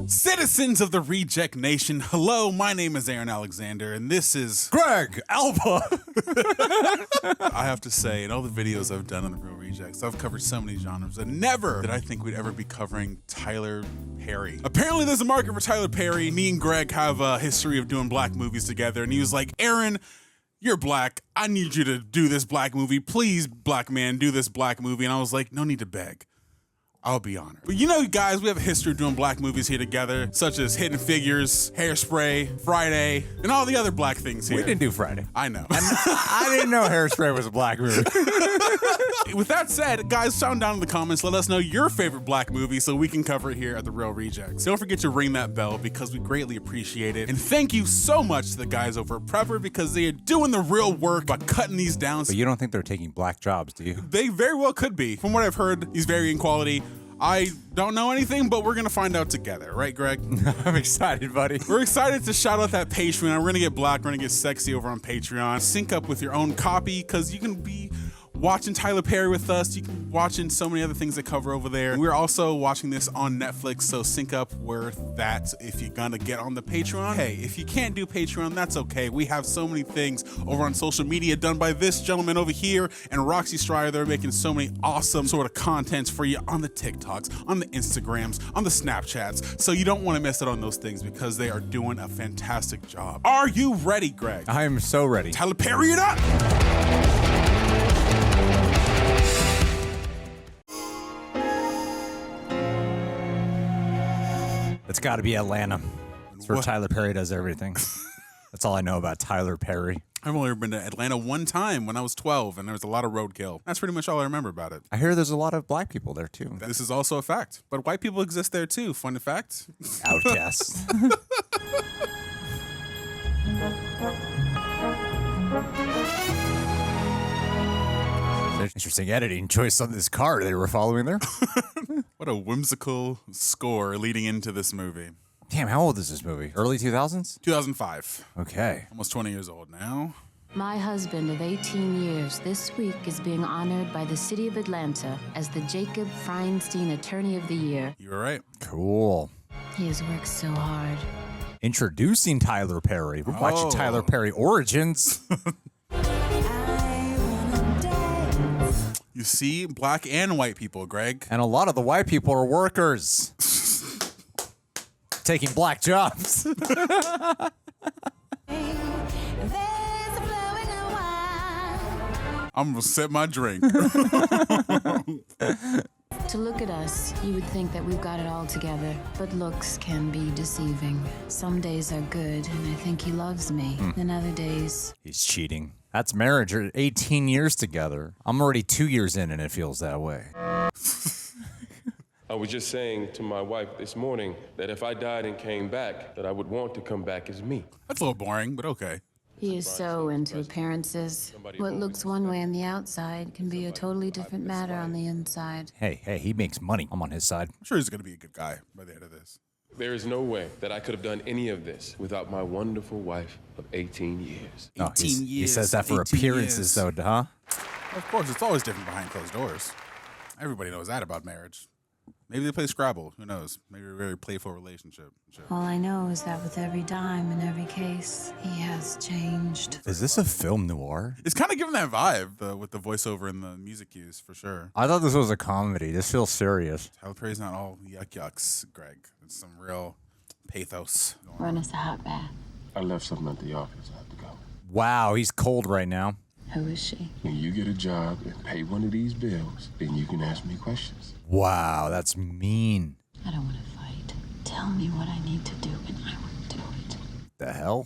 Citizens of the Reject Nation, hello, my name is Aaron Alexander, and this is Greg Alba. I have to say, in all the videos I've done on the Real Rejects, I've covered so many genres, and never did I think we'd ever be covering Tyler Perry. Apparently there's a market for Tyler Perry. Me and Greg have a history of doing black movies together, and he was like, Aaron, you're black. I need you to do this black movie. Please, black man, do this black movie. And I was like, no need to beg. I'll be honored. But you know, guys, we have a history of doing black movies here together, such as Hidden Figures, Hairspray, Friday, and all the other black things here. We didn't do Friday. I know. I didn't know Hairspray was a black movie. With that said, guys, sound down in the comments. Let us know your favorite black movie so we can cover it here at The Real Rejects. Don't forget to ring that bell because we greatly appreciate it. And thank you so much to the guys over at Prepper because they are doing the real work by cutting these down. But you don't think they're taking black jobs, do you? They very well could be. From what I've heard, he's varying quality. I don't know anything, but we're going to find out together. Right, Greg? I'm excited, buddy. We're excited to shout out that Patreon. We're going to get black. We're going to get sexy over on Patreon. Sync up with your own copy because you can be watching Tyler Perry with us. You can watching so many other things that cover over there. We're also watching this on Netflix, so sync up with that if you're gonna get on the Patreon. Hey, if you can't do Patreon, that's okay. We have so many things over on social media done by this gentleman over here and Roxy Stryer. They're making so many awesome sort of contents for you on the TikToks, on the Instagrams, on the Snapchats. So you don't want to miss out on those things because they are doing a fantastic job. Are you ready, Greg? I am so ready. Tyler Perry it up! It's got to be Atlanta. It's where What? Tyler Perry does everything. That's all I know about Tyler Perry. I've only ever been to Atlanta one time when I was 12, and there was a lot of roadkill. That's pretty much all I remember about it. I hear there's a lot of black people there, too. This is also a fact. But white people exist there, too. Fun fact. Outcasts. Interesting editing choice on this card they were following there. What a whimsical score leading into this movie. Damn, how old is this movie? Early 2000s? 2005. Okay. Almost 20 years old now. My husband of 18 years this week is being honored by the city of Atlanta as the Jacob Feinstein Attorney of the Year. You were right. Cool. He has worked so hard. Introducing Tyler Perry. We're watching Oh. Tyler Perry Origins. You see, black and white people, Greg. And a lot of the white people are workers. Taking black jobs. I'm gonna sip my drink. To look at us, you would think that we've got it all together, but looks can be deceiving. Some days are good, and I think he loves me. Then other days, He's cheating. That's marriage. You're 18 years together. I'm already 2 years in and it feels that way. I was just saying to my wife this morning that if I died and came back, that I would want to come back as me. That's a little boring, but okay. he is so into appearances. What looks one way on the outside can be a totally different matter on the inside. Hey, he makes money. I'm on his side. I'm sure he's gonna be a good guy by the end of this. There is no way that I could have done any of this without my wonderful wife of 18 years. No, 18 he years. says that for 18 appearances, years. though, huh? Of course, it's always different behind closed doors. Everybody knows that about marriage. Maybe they play Scrabble. Who knows? Maybe a very playful relationship. Sure. All I know is that with every dime and every case, he has changed. Is this a film noir? It's kind of giving that vibe with the voiceover and the music cues, for sure. I thought this was a comedy. This feels serious. Tyler Perry's not all yucks, Greg. It's some real pathos. Run us a hot bath. I left something at the office. I have to go. Wow, he's cold right now. Who is she? When you get a job and pay one of these bills, then you can ask me questions. Wow, that's mean. I don't want to fight. Tell me what I need to do, and I will do it. The hell?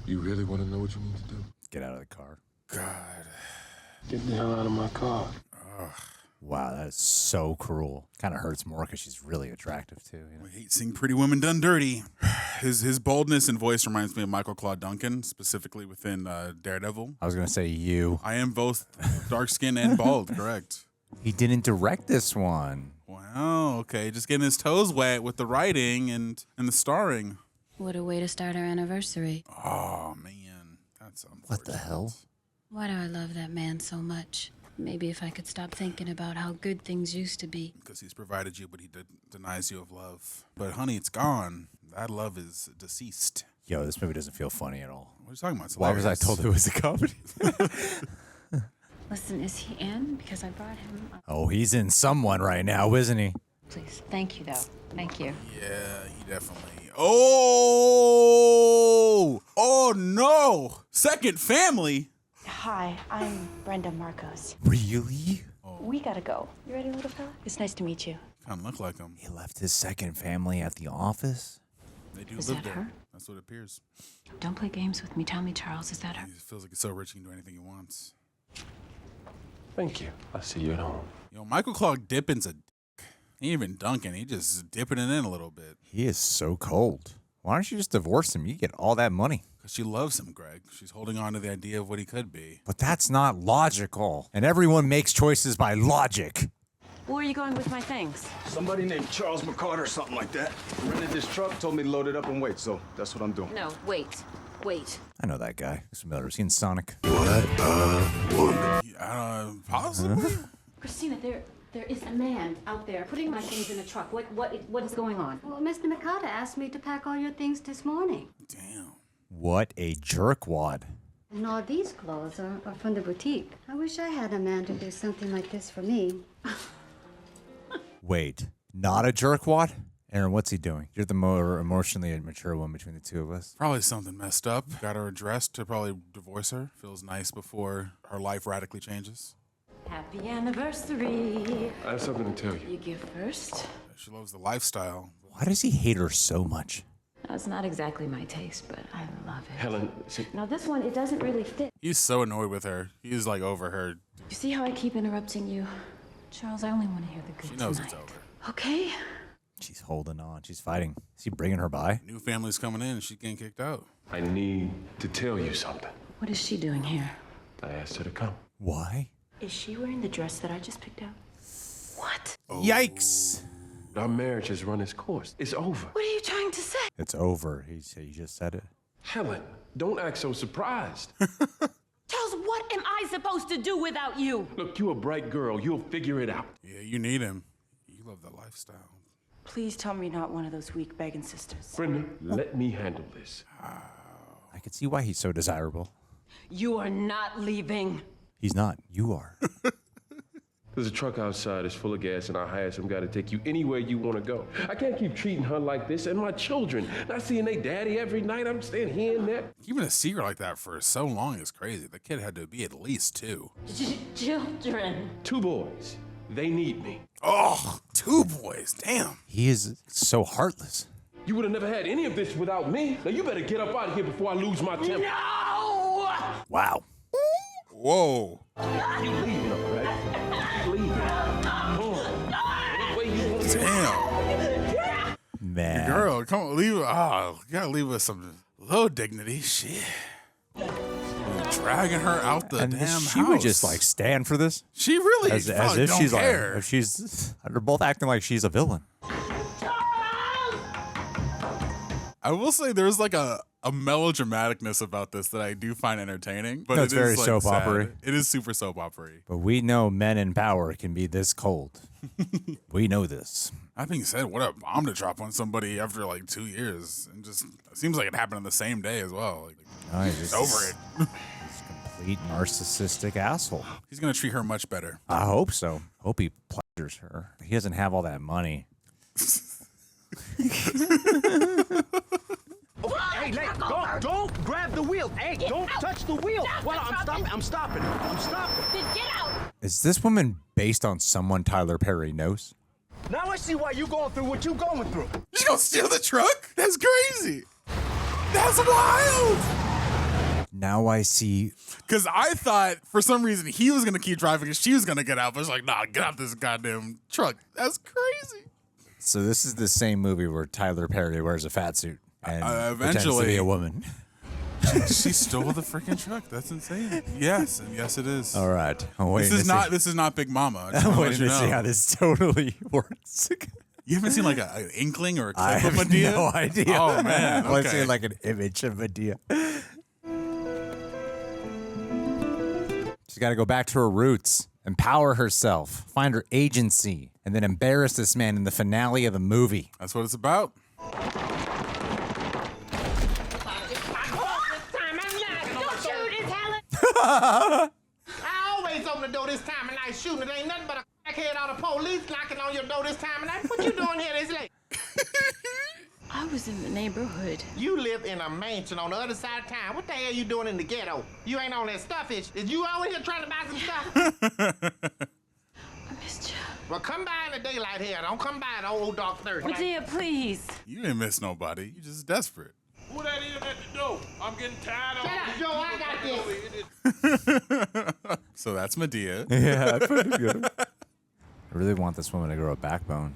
You really want to know what you need to do? Get out of the car. God. Get the hell out of my car. Wow, that is so cruel. Kind of hurts more because she's really attractive, too. You know? I hate seeing pretty women done dirty. His boldness and voice reminds me of Michael Claude Duncan, specifically within Daredevil. I was going to say you. I am both dark skinned and bald, correct. He didn't direct this one. Wow, okay. Just getting his toes wet with the writing and the starring. What a way to start our anniversary. Oh, man. That's unfortunate. What the hell? Why do I love that man so much? Maybe if I could stop thinking about how good things used to be. Because he's provided you, but he denies you of love. But honey, it's gone. That love is deceased. Yo, this movie doesn't feel funny at all. What are you talking about? It's Why was I hilarious. told it was a comedy? Listen, is he in? Because I brought him. Oh, he's in someone right now, isn't he? Please. Thank you, though. Thank you. Yeah, he definitely. Oh no! Second family. Hi, I'm Brenda Marcos. Really? We gotta go. You ready, little fella? It's nice to meet you. Kind of look like him. He left his second family at the office? They do Is live that there. her? That's what it appears. Don't play games with me. Tell me, Charles, is that her? He feels like he's so rich he can do anything he wants. Thank you. I'll see you at home. Michael Clark Dippin's a dick. He ain't even dunking. He just dipping it in a little bit. He is so cold. Why don't you just divorce him? You get all that money. Because she loves him, Greg. She's holding on to the idea of what he could be. But that's not logical. And everyone makes choices by logic. Where are you going with my things? Somebody named Charles McCarter or something like that. Rented this truck, told me to load it up and wait, so that's what I'm doing. No, wait. Wait. I know that guy. Looks familiar. Seen Sonic. Possibly? Christina, there is a man out there putting my things in a truck. What is going on? Well, Mr. Mikata asked me to pack all your things this morning. Damn. What a jerkwad. And all these clothes are from the boutique. I wish I had a man to do something like this for me. Wait, not a jerkwad? Aaron, what's he doing? You're the more emotionally mature one between the two of us. Probably something messed up. Got her addressed to probably divorce her. Feels nice before her life radically changes. Happy anniversary. I have something to tell you. You give first. She loves the lifestyle. Why does he hate her so much? That's not exactly my taste, but I love it. Helen, Now this one, it doesn't really fit. He's so annoyed with her. He's like over her. You see how I keep interrupting you? Charles, I only want to hear the good She knows tonight. it's over. Okay. She's holding on. She's fighting. Is he bringing her by? New family's coming in and she's getting kicked out. I need to tell you something. What is she doing here? I asked her to come. Why? Is she wearing the dress that I just picked out? What? Yikes. Our marriage has run its course. It's over. What are you trying to say? It's over. He just said it. Helen, don't act so surprised. Charles, what am I supposed to do without you? Look, you're a bright girl. You'll figure it out. Yeah, you need him. You love the lifestyle. Please tell me you're not one of those weak begging sisters. Brenda, let me handle this. I can see why he's so desirable. You are not leaving. He's not. You are. There's a truck outside. It's full of gas, and I hired some guy to take you anywhere you want to go. I can't keep treating her like this, and my children. Not seeing their daddy every night. I'm staying here and there. Keeping a secret like that for so long is crazy. The kid had to be at least 2. Children. 2 boys. They need me. Oh, 2 boys. Damn. He is so heartless. You would have never had any of this without me. Now you better get up out of here before I lose my temper. No! Wow. Whoa. You leaving, right? You leaving. Come on. Any way you want to go. Damn. Man. Girl, come on, leave. Oh, you gotta leave with some low dignity. Shit. Dragging her out the And damn she house. would just like stand for this. She really As probably if don't she's care. like, if she's, they're both acting like she's a villain. I will say there's like a melodramaticness about this that I do find entertaining. But No, it it's is, very like, soap sad. opera-y. It is super soap opera-y. But we know men in power can be this cold. We know this. That being said, what a bomb to drop on somebody after like 2 years. And just, it seems like it happened on the same day as well. Like, Oh, he's just just over it. complete narcissistic asshole. He's going to treat her much better. I hope so. Hope he pleasures her. He doesn't have all that money. Hey, don't grab the wheel. Hey, don't touch the wheel. Well, I'm stopping. Then get out! Is this woman based on someone Tyler Perry knows? Now I see why you going through what you going through. She's going to steal the truck? That's crazy. That's wild. Now I see. Because I thought for some reason he was going to keep driving and she was going to get out. But it's like, nah, get out this goddamn truck. That's crazy. So this is the same movie where Tyler Perry wears a fat suit and pretends to eventually- be a woman. She stole the freaking truck. That's insane. Yes, and yes, it is. All right. I'm waiting This is to not. see. This is not Big Mama. I just I'm wanna waiting let to you see know. how this totally works. You haven't seen like an inkling or a clip I of have Madea? no idea. Oh man. I want to Okay. see like an image of Madea. She's got to go back to her roots. empower herself, find her agency, and then embarrass this man in the finale of the movie. That's what it's about. I always open the door this time of night shooting. It ain't nothing but a crackhead or the police knocking on your door this time of night. What you doing here this late? I was in the neighborhood. You live in a mansion on the other side of town. What the hell you doing in the ghetto? You ain't on that stuff, is you over here trying to buy some stuff? I missed you. Well, come by in the daylight here. Don't come by at old dark 30. Madea, please. You didn't miss nobody. You just desperate. Who that is at the door? I'm getting tired of Shut up, Joe. I got this. So that's Madea. Yeah, pretty good. I really want this woman to grow a backbone.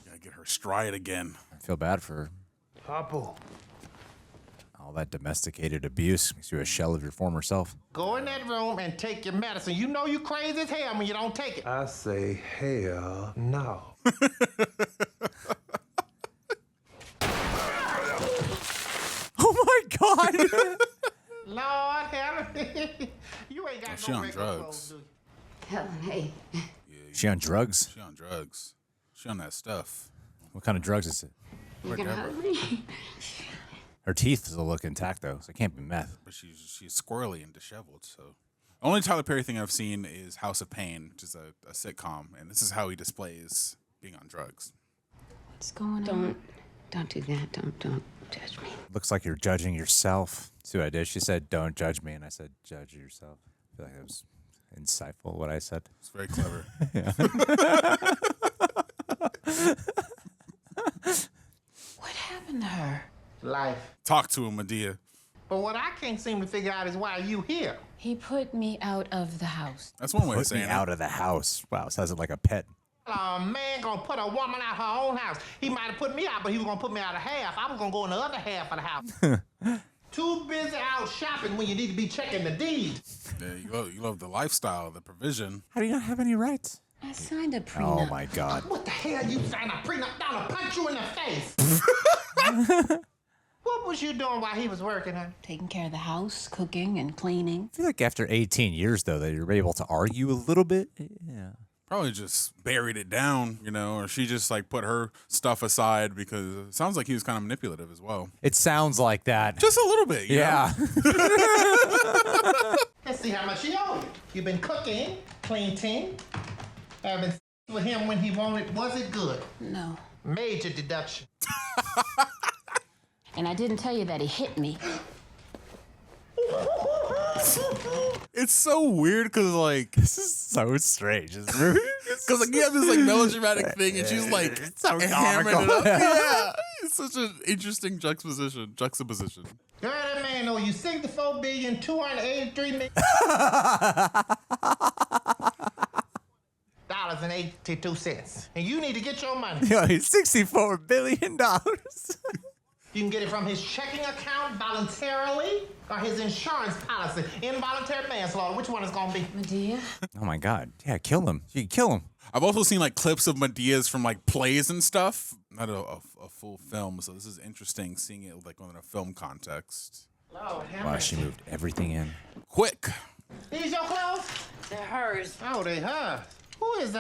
Gotta get her stride again. I feel bad for her. Papo. All that domesticated abuse makes you a shell of your former self. Go in that room and take your medicine. You know you crazy as hell when you don't take it. I say hell no. Oh my God! Lord have mercy. You ain't got She no on regular drugs. clothes, do you? Helen, hey. She on drugs? She on drugs. She on that stuff. What kind of drugs is it? You gonna hug me? Her teeth still look intact though, so it can't be meth. But she's squirrely and disheveled. So, only Tyler Perry thing I've seen is House of Pain, which is a sitcom, and this is how he displays being on drugs. What's going on? Don't do that. Don't judge me. Looks like you're judging yourself. See what I did? She said, "Don't judge me," and I said, "Judge yourself." I feel like that was insightful what I said. It's very clever. What happened to her? Life. Talk to him, Madea. But what I can't seem to figure out is why you here. He put me out of the house. That's one way of Put me saying out it. of the house. Wow, sounds like a pet. A man gonna put a woman out her own house. He might have put me out, but he was gonna put me out of half. I was gonna go in the other half of the house. Too busy out shopping when you need to be checking the deed. Yeah, you love the lifestyle, the provision. How do you not have any rights? I signed a prenup. Oh my God. What the hell you sign a prenup down to punch you in the face? What was you doing while he was working, huh? Taking care of the house, cooking and cleaning. I feel like after 18 years though, that you're able to argue a little bit. Yeah. Probably just buried it down, or she just like put her stuff aside because it sounds like he was kind of manipulative as well. It sounds like that. Just a little bit, you yeah. know? Let's see how much he owed you. You've been cooking, cleaning. I've been with him when he wanted. Was it good? No. Major deduction. And I didn't tell you that he hit me. It's so weird because like This is so strange. because like you have this like melodramatic thing and she's like so hammering it comical. up. Yeah, it's such an interesting juxtaposition. Girl, that man owe you $64,283,000,000 and 82 cents, and you need to get your money. Yo, he's $64 billion. You can get it from his checking account voluntarily or his insurance policy, involuntary manslaughter. Which one is gonna be? Madea? Oh my God. Yeah, kill him. You can kill him. I've also seen like clips of Medea's from like plays and stuff, not a full film. So this is interesting seeing it like on a film context. Lord, have Wow, mercy. she moved everything in. Quick. These your clothes? They're hers. Oh, they hers. Who is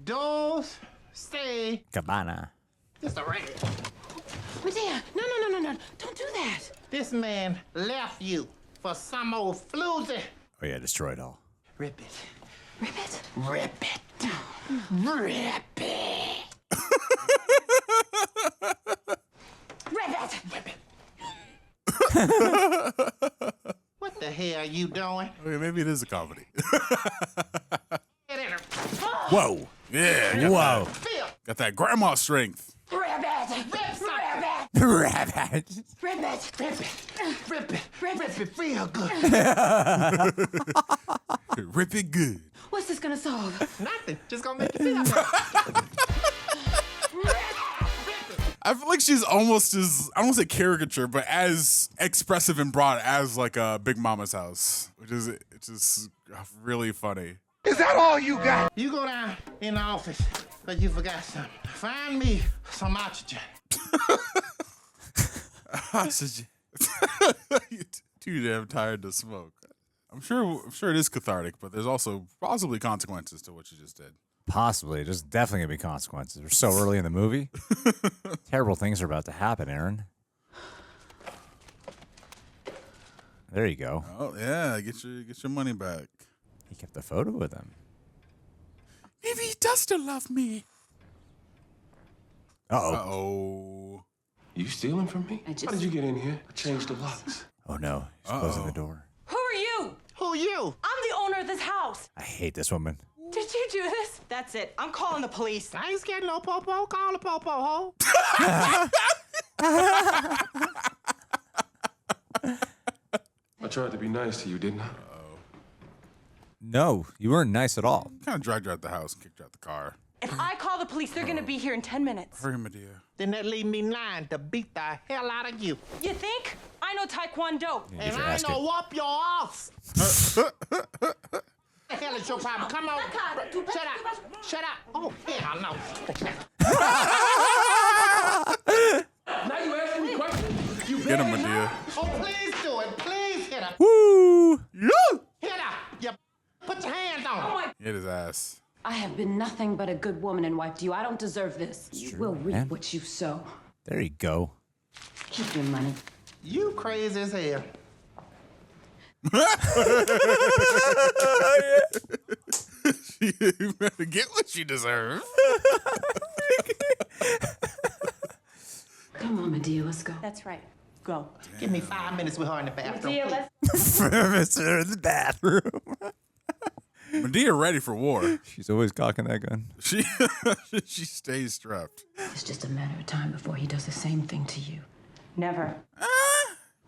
Dos Stay? Cabana. Just a rat. Madea, no. Don't do that. This man left you for some old floozy. Oh yeah, destroy it all. Rip it. Rip it. Rip it. Rip it. Rip it. Rip it. What the hell are you doing? Okay, maybe it is a comedy. Get in her. Whoa. Yeah. Whoa. Feel. Got that grandma strength. Rip it. Rip something. Rabbit. Rip it. Rip it. Rip it. Rip it. Feel good. Rip it good. What's this gonna solve? Nothing. Just gonna make you feel better. I feel like she's almost as, I don't say caricature, but as expressive and broad as like a Big Mama's house, which is it's just really funny. Is that all you got? You go down in the office, but you forgot something. Find me some oxygen. You're too damn tired to smoke. I'm sure it is cathartic, but there's also possibly consequences to what you just did. Possibly. There's definitely going to be consequences. We're so early in the movie. Terrible things are about to happen, Aaron. There you go. Oh, yeah. Get your money back. He kept the photo with him. Maybe he does still love me. Uh-oh. Uh-oh. You stealing from me? How did you get in here? I changed the locks. Oh, no. He's closing the door. Who are you? Who you? I'm the owner of this house. I hate this woman. Did you do this? That's it. I'm calling the police. I ain't scared no popo. Call the popo, ho. I tried to be nice to you, didn't I? No, you weren't nice at all. Kind of dragged her out the house and kicked her out the car. If I call the police, they're gonna be here in 10 minutes. Hurry, Madea. Then that leave me lying to beat the hell out of you. You think? I know Taekwondo. Yeah, And your I ass know kicked. whoop your ass. What the hell is your problem? Come on. Shut up. Shut up. Oh, hell no. Now you asking me questions? You Get him, begging Madea. her? Oh, please do it. Please hit her. Woo! Yeah! Hit her. You put your hands on her. Hit his ass. I have been nothing but a good woman and wiped you. I don't deserve this. You will reap man. what you sow. There you go. Keep your money. You crazy as hell. You better get what you deserve. Come on, Madea, let's go. That's right. Go. Give me 5 minutes with her in the bathroom. Madea, please. let's... in the bathroom. Madea ready for war. She's always cocking that gun. She stays strapped. It's just a matter of time before he does the same thing to you. Never. I'm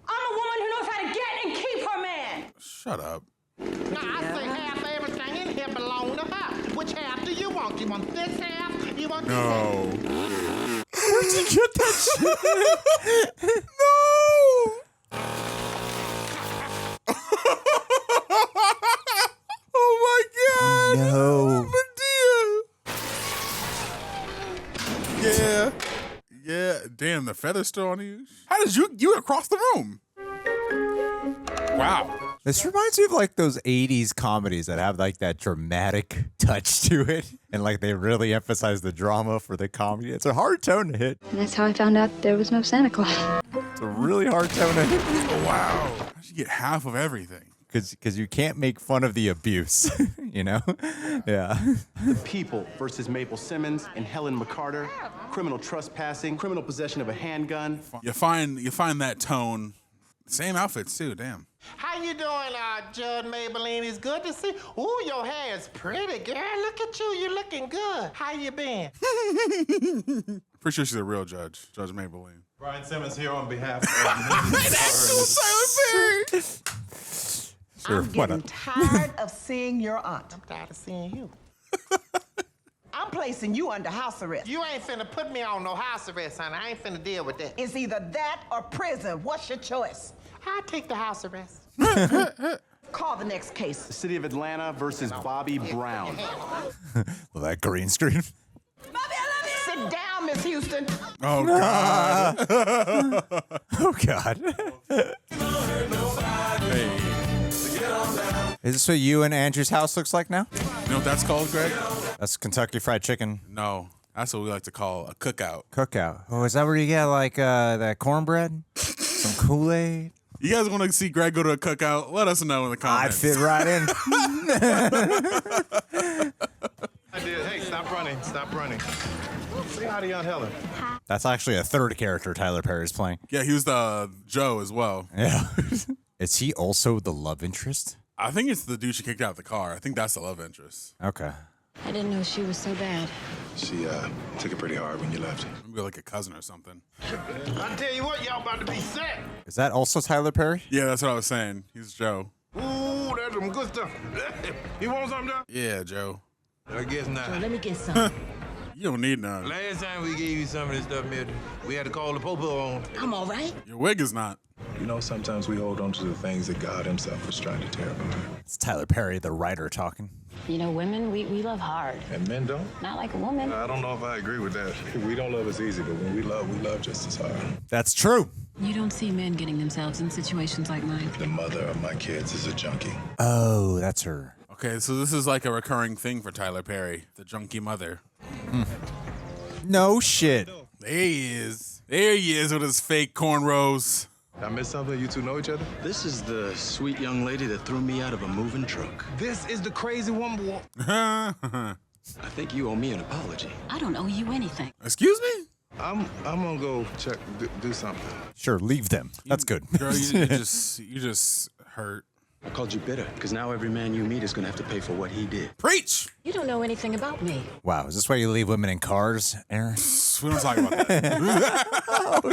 a woman who knows how to get and keep her man. Shut up. Now, I say half everything in here belongs to her. Which half do you want? You want this half? You want this half? No. Where'd you get that shit? No. Oh my God. No. Madea. Yeah. Yeah. Damn, the feather's still on you. How did you across the room? Wow. This reminds me of like those 80s comedies that have like that dramatic touch to it. And like they really emphasize the drama for the comedy. It's a hard tone to hit. And that's how I found out there was no Santa Claus. It's a really hard tone to hit. Oh, wow. I should get half of everything. Because you can't make fun of the abuse, you know? Yeah. People versus Maple Simmons and Helen McCarter. Criminal trespassing, criminal possession of a handgun. You find that tone. Same outfits too, damn. How you doing, Judge Maybelline? It's good to see. Ooh, your hair is pretty, girl. Look at you. You're looking good. How you been? Pretty sure she's a real judge, Judge Maybelline. Brian Simmons here on behalf of That's so Tyler Perry. Sure, I'm why getting not? tired of seeing your aunt. I'm tired of seeing you. I'm placing you under house arrest. You ain't finna put me on no house arrest, honey. I ain't finna deal with that. It's either that or prison. What's your choice? I'll take the house arrest. Call the next case. The City of Atlanta versus Bobby Brown. Well, that green screen. Sit down, Miss Houston. Oh God. Oh, God. Hey. Is this what you and Andrew's house looks like now? You know what that's called, Greg? That's Kentucky Fried Chicken No. That's what we like to call a cookout. cookout. Oh, is that where you get like that cornbread? Some Kool-Aid? You guys want to see Greg go to a cookout? Let us know in the I'd comments. fit right in. I did. Hey, stop running. Stop running. Say hi to Aunt Helen. That's actually a third character Tyler Perry's playing. Yeah, he was the Joe as well. Yeah. Is he also the love interest? I think it's the dude she kicked out of the car. I think that's the love interest. Okay. I didn't know she was so bad. She took it pretty hard when you left. Maybe like a cousin or something. I tell you what, y'all about to be set. Is that also Tyler Perry? Yeah, that's what I was saying. He's Joe. Ooh, that's some good stuff. You want something, Doc? Yeah, Joe. I guess not. Let me get some. You don't need none. Last time we gave you some of this stuff, Milton, we had to call the popo on. I'm all right. Your wig is not. You know, sometimes we hold on to the things that God himself was trying to tear apart. It's Tyler Perry, the writer, talking. You know, women, we love hard. And men don't? Not like a woman. I don't know if I agree with that. We don't love as easy, but when we love just as hard. That's true. You don't see men getting themselves in situations like mine. The mother of my kids is a junkie. Oh, that's her. Okay, so this is like a recurring thing for Tyler Perry, the junkie mother. No shit. There he is. There he is with his fake cornrows. I missed something? You two know each other? This is the sweet young lady that threw me out of a moving truck. This is the crazy woman. I think you owe me an apology. I don't owe you anything. Excuse me? I'm gonna go check, do something. Sure, leave them. That's good. Girl, you just hurt. I called you bitter, because now every man you meet is gonna have to pay for what he did. Preach! You don't know anything about me. Wow, is this why you leave women in cars, Aaron? We don't talk about that.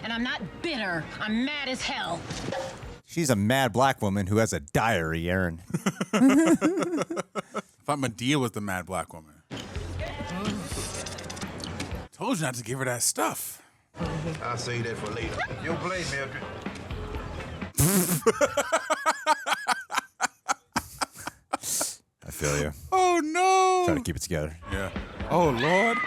And I'm not bitter. I'm mad as hell. She's a mad black woman who has a diary, Aaron. I thought Madea was the mad black woman. Told you not to give her that stuff. I'll save that for later. You'll play, Mildred. I feel you. Oh, no. Try to keep it together. Yeah. Oh, Lord.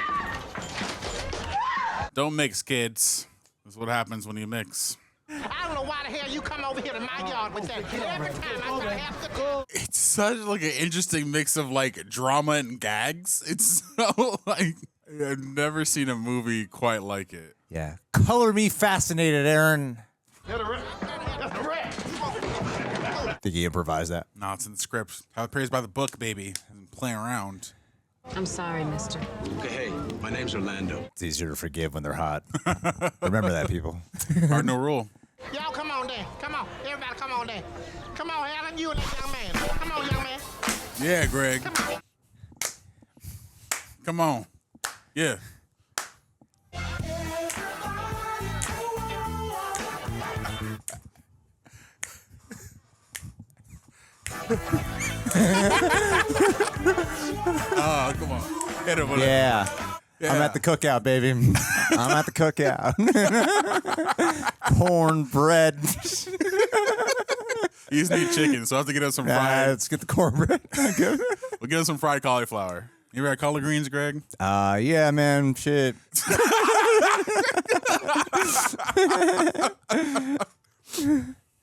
Don't mix, kids. That's what happens when you mix. I don't know why the hell you come over here to my yard with that. Every time I gotta have to go. It's such like an interesting mix of like drama and gags. It's so like I've never seen a movie quite like it. Yeah. Color me fascinated, Aaron. Did you improvise that? No, it's in the script. Tyler Perry's by the book, baby. Isn't playing around. I'm sorry, mister. Okay, hey, my name's Orlando. It's easier to forgive when they're hot. Remember that, people. Hard no rule. Y'all come on then. Come on. Everybody come on then. Come on, Alan, you and that young man. Come on, young man. Yeah, Greg. Come on. Come on. Yeah. Oh, come on. Hit him with it. Yeah. I'm at the cookout, baby. I'm at the cookout. Cornbread. You just need chicken, so I have to get us some fried. Let's get the cornbread. We'll get us some fried cauliflower. You ever had collard greens, Greg? Yeah, man. Shit.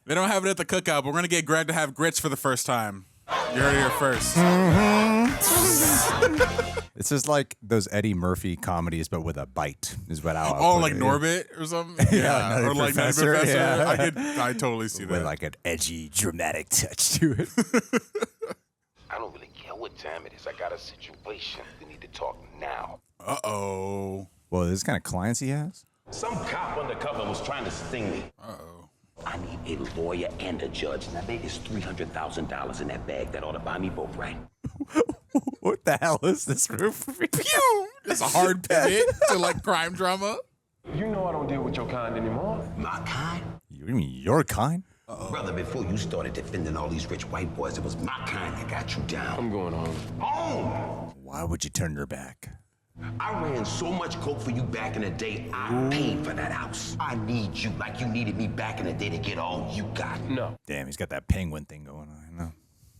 They don't have it at the cookout, but we're going to get Greg to have grits for the first time. You heard it here first. This is like those Eddie Murphy comedies, but with a bite, is what I'll Oh, put like it. Norbit or something? Yeah, Nutty or like Professor, Nutty Professor. yeah. I totally see With that. like an edgy, dramatic touch to it. I don't really care what time it is. I got a situation. We need to talk now. Uh-oh. Well, this kind of clients he has? Some cop undercover was trying to sting me. Uh-oh. I need a lawyer and a judge. Now, there is $300,000 in that bag. That ought to buy me both, right? What the hell is this roof? Pew! It's a hard pivot to like crime drama. You know I don't deal with your kind anymore. My kind? You mean your kind? Brother, before you started defending all these rich white boys, it was my kind that got you down. I'm going home. Home! Why would you turn your back? I ran so much coke for you back in the day, I paid for that house. I need you like you needed me back in the day to get all you got. No. Damn, he's got that penguin thing going on. I know.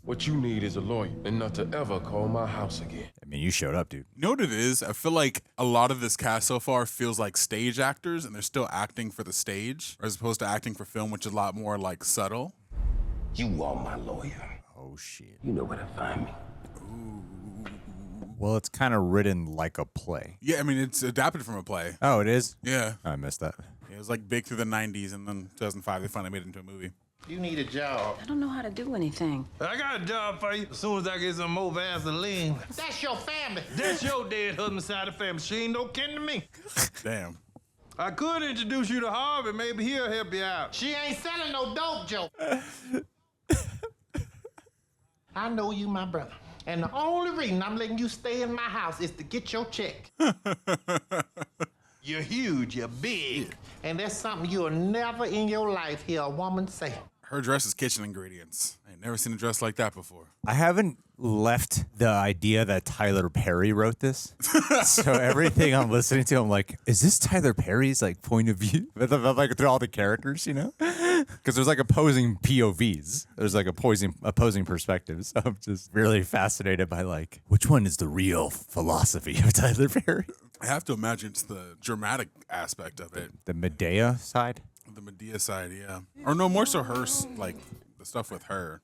What you need is a lawyer and not to ever call my house again. I mean, you showed up, dude. You know what it is? I feel like a lot of this cast so far feels like stage actors, and they're still acting for the stage, as opposed to acting for film, which is a lot more like subtle. You are my lawyer. Oh, shit. You know where to find me. Well, it's kind of written like a play. Yeah, I mean, it's adapted from a play. Oh, it is? Yeah. I missed that. It was like big through the 90s, and then 2005, they finally made it into a movie. You need a job. I don't know how to do anything. I got a job for you as soon as I get some more Vaseline. That's your family. That's your dead husband's side of the family. She ain't no kin to me. Damn. I could introduce you to Harvey. Maybe he'll help you out. She ain't selling no dope, Joe. I know you, my brother. And the only reason I'm letting you stay in my house is to get your check. You're huge, you're big. And that's something you'll never in your life hear a woman say. Her dress is kitchen ingredients. I ain't never seen a dress like that before. I haven't left the idea that Tyler Perry wrote this. So everything I'm listening to, I'm like, is this Tyler Perry's like point of view? Like through all the characters, you know? Because there's like opposing POVs. There's like opposing perspectives. So I'm just really fascinated by like, which one is the real philosophy of Tyler Perry? I have to imagine it's the dramatic aspect of it. The Madea side? The Madea side, yeah. Or no, more so her, like, the stuff with her.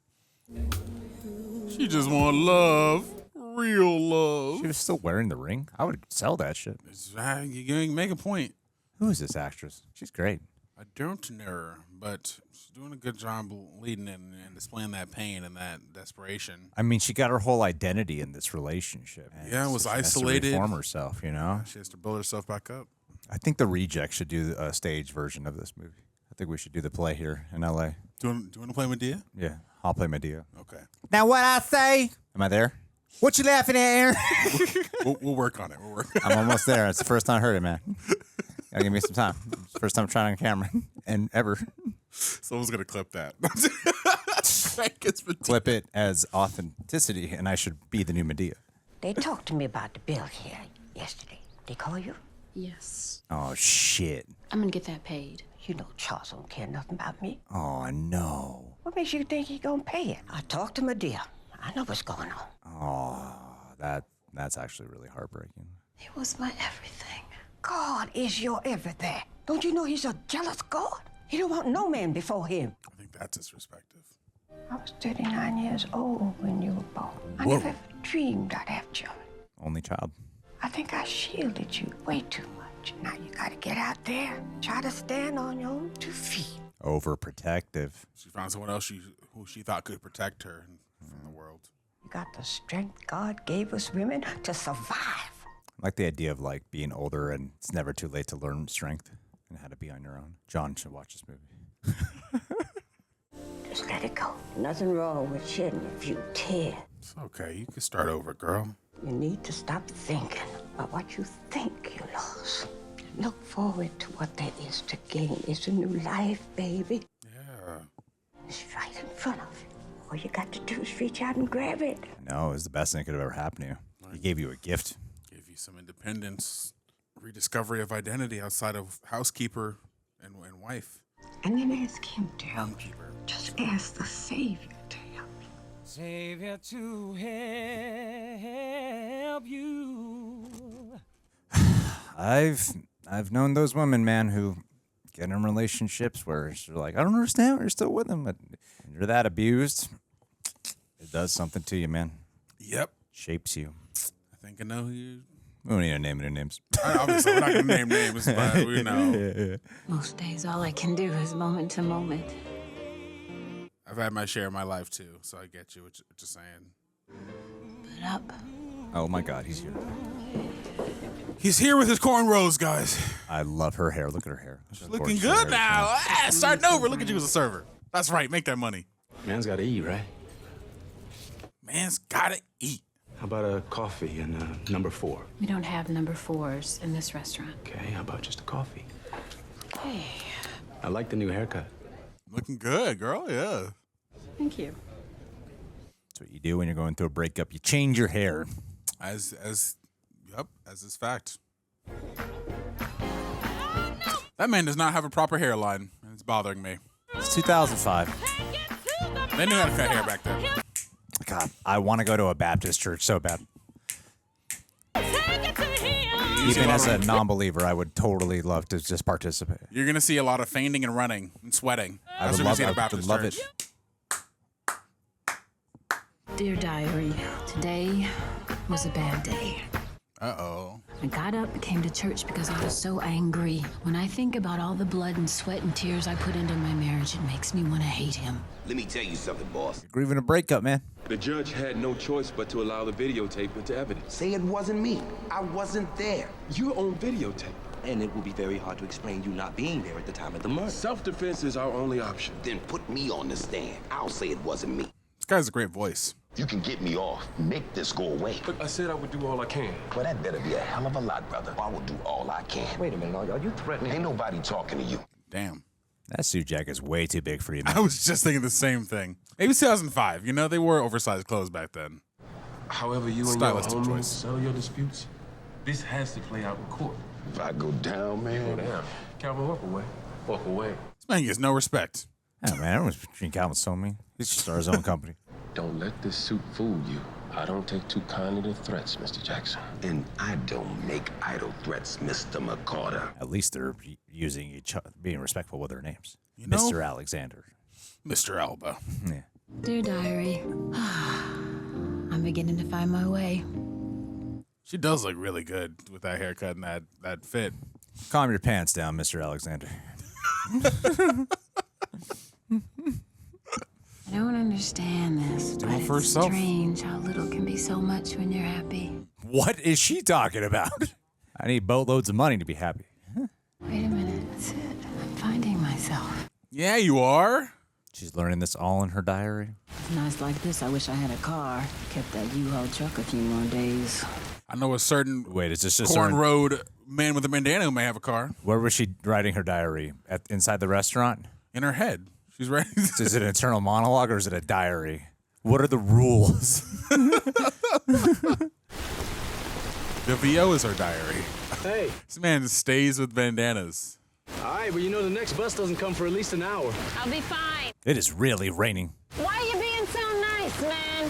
She just want love. Real love. She was still wearing the ring? I would sell that shit. You make a point. Who is this actress? She's great. I don't know her, but she's doing a good job leading it and displaying that pain and that desperation. I mean, she got her whole identity in this relationship. Yeah, was isolated. She has to reform herself, you know? She has to build herself back up. I think the Rejects should do a stage version of this movie. I think we should do the play here in L.A. Do you want to play Madea? Yeah, I'll play Madea. Okay. Now what I say? Am I there? What you laughing at, Aaron? We'll work on it. I'm almost there. It's the first time I heard it, man. Gotta give me some time. It's the first time I'm trying on camera and ever. Someone's gonna clip that. Clip it as authenticity, and I should be the new Madea. They talked to me about the bill here yesterday. They call you? Yes. Oh, shit. I'm gonna get that paid. You know Charles don't care nothing about me. Oh, no. What makes you think he gonna pay it? I talked to Madea. I know what's going on. Oh, that's actually really heartbreaking. He was my everything. God is your everything. Don't you know he's a jealous God? He don't want no man before him. I think that's disrespectful. I was 39 years old when you were born. I never ever dreamed I'd have children. Only child. I think I shielded you way too much. Now you gotta get out there, try to stand on your own 2 feet. Overprotective. She found someone else who she thought could protect her from the world. You got the strength God gave us women to survive. I like the idea of like being older and it's never too late to learn strength and how to be on your own. John should watch this movie. Just let it go. Nothing wrong with shedding a few tears. It's okay. You can start over, girl. You need to stop thinking about what you think you lost. Look forward to what there is to gain. It's a new life, baby. Yeah. It's right in front of you. All you got to do is reach out and grab it. No, it was the best thing that could have ever happened to you. He gave you a gift. Gave you some independence, rediscovery of identity outside of housekeeper and wife. And then ask him to help you. Just ask the Savior to help you. Savior to help you. I've known those women, man, who get in relationships where you're like, I don't understand why you're still with them, but when you're that abused, it does something to you, man. Yep. Shapes you. I think I know who you. We don't need to name any names. Obviously, we're not going to name names, but we know. Yeah. Most days, all I can do is moment to moment. I've had my share of my life, too, so I get you. What you're saying. But up. Oh, my God, he's here. He's here with his cornrows, guys. I love her hair. Look at her hair. She's looking good now. Starting over. Look at you as a server. That's right. Make that money. Man's got to eat, right? Man's got to eat. How about a coffee and number 4? We don't have number 4s in this restaurant. Okay, how about just a coffee? Hey. I like the new haircut. Looking good, girl. Yeah. Thank you. That's what you do when you're going through a breakup. You change your hair. As is fact. That man does not have a proper hairline, and it's bothering me. It's 2005. They knew how to cut hair back then. God, I want to go to a Baptist church so bad. Even as a non-believer, I would totally love to just participate. You're going to see a lot of fainting and running and sweating. That's what you see at a Baptist church. Dear Diary, today was a bad day. Uh-oh. I got up and came to church because I was so angry. When I think about all the blood and sweat and tears I put into my marriage, it makes me want to hate him. Let me tell you something, boss. You're grieving a breakup, man. The judge had no choice but to allow the videotape into evidence. Say it wasn't me. I wasn't there. You're on videotape. And it will be very hard to explain you not being there at the time of the murder. Self-defense is our only option. Then put me on the stand. I'll say it wasn't me. This guy's a great voice. You can get me off. Make this go away. But I said I would do all I can. Well, that better be a hell of a lot, brother. I will do all I can. Wait a minute, are you threatening? Ain't nobody talking to you. Damn. That suit jacket's way too big for you, man. I was just thinking the same thing. Maybe 2005. You know, they wore oversized clothes back then. However you and your Stylistic homies choice. settle your disputes, this has to play out in court. If I go down, man. Go down. Calvin, walk away. Walk away. This man gets no respect. Oh, man, everyone's between Calvin so mean. He should start his own company. Don't let this suit fool you. I don't take too kindly to threats, Mr. Jackson. And I don't make idle threats, Mr. McCarter. At least they're using each other, being respectful with their names. You know? Mr. Alexander. Mr. Alba. Yeah. Dear diary, I'm beginning to find my way. She does look really good with that haircut and that fit. Calm your pants down, Mr. Alexander. I don't understand this, Do but it for it's herself. strange how little can be so much when you're happy. What is she talking about? I need boatloads of money to be happy. Wait a minute, Sid. I'm finding myself. Yeah, you are. She's learning this all in her diary. Nights like this, I wish I had a car. Kept that U-Haul truck a few more days. I know a certain Wait, is this just corn certain- road man with a bandana who may have a car. Where was she writing her diary? Inside the restaurant? In her head. She's writing. Is it an internal monologue or is it a diary? What are the rules? The VO is her diary. Hey. This man stays with bandanas. All right, well, you know the next bus doesn't come for at least an hour. I'll be fine. It is really raining. Why are you being so nice, man?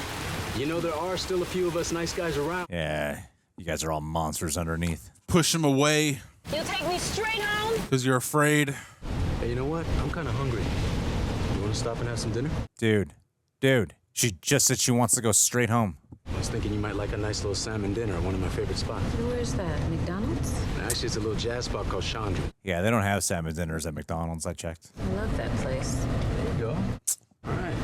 You know there are still a few of us nice guys around. Yeah, you guys are all monsters underneath. Push him away You'll take me straight home? because you're afraid. Hey, you know what? I'm kind of hungry. You want to stop and have some dinner? Dude, she just said she wants to go straight home. I was thinking you might like a nice little salmon dinner at one of my favorite spots. Where's that? McDonald's? Actually, it's a little jazz spot called Chandra. Yeah, they don't have salmon dinners at McDonald's, I checked. I love that place. There you go. All right.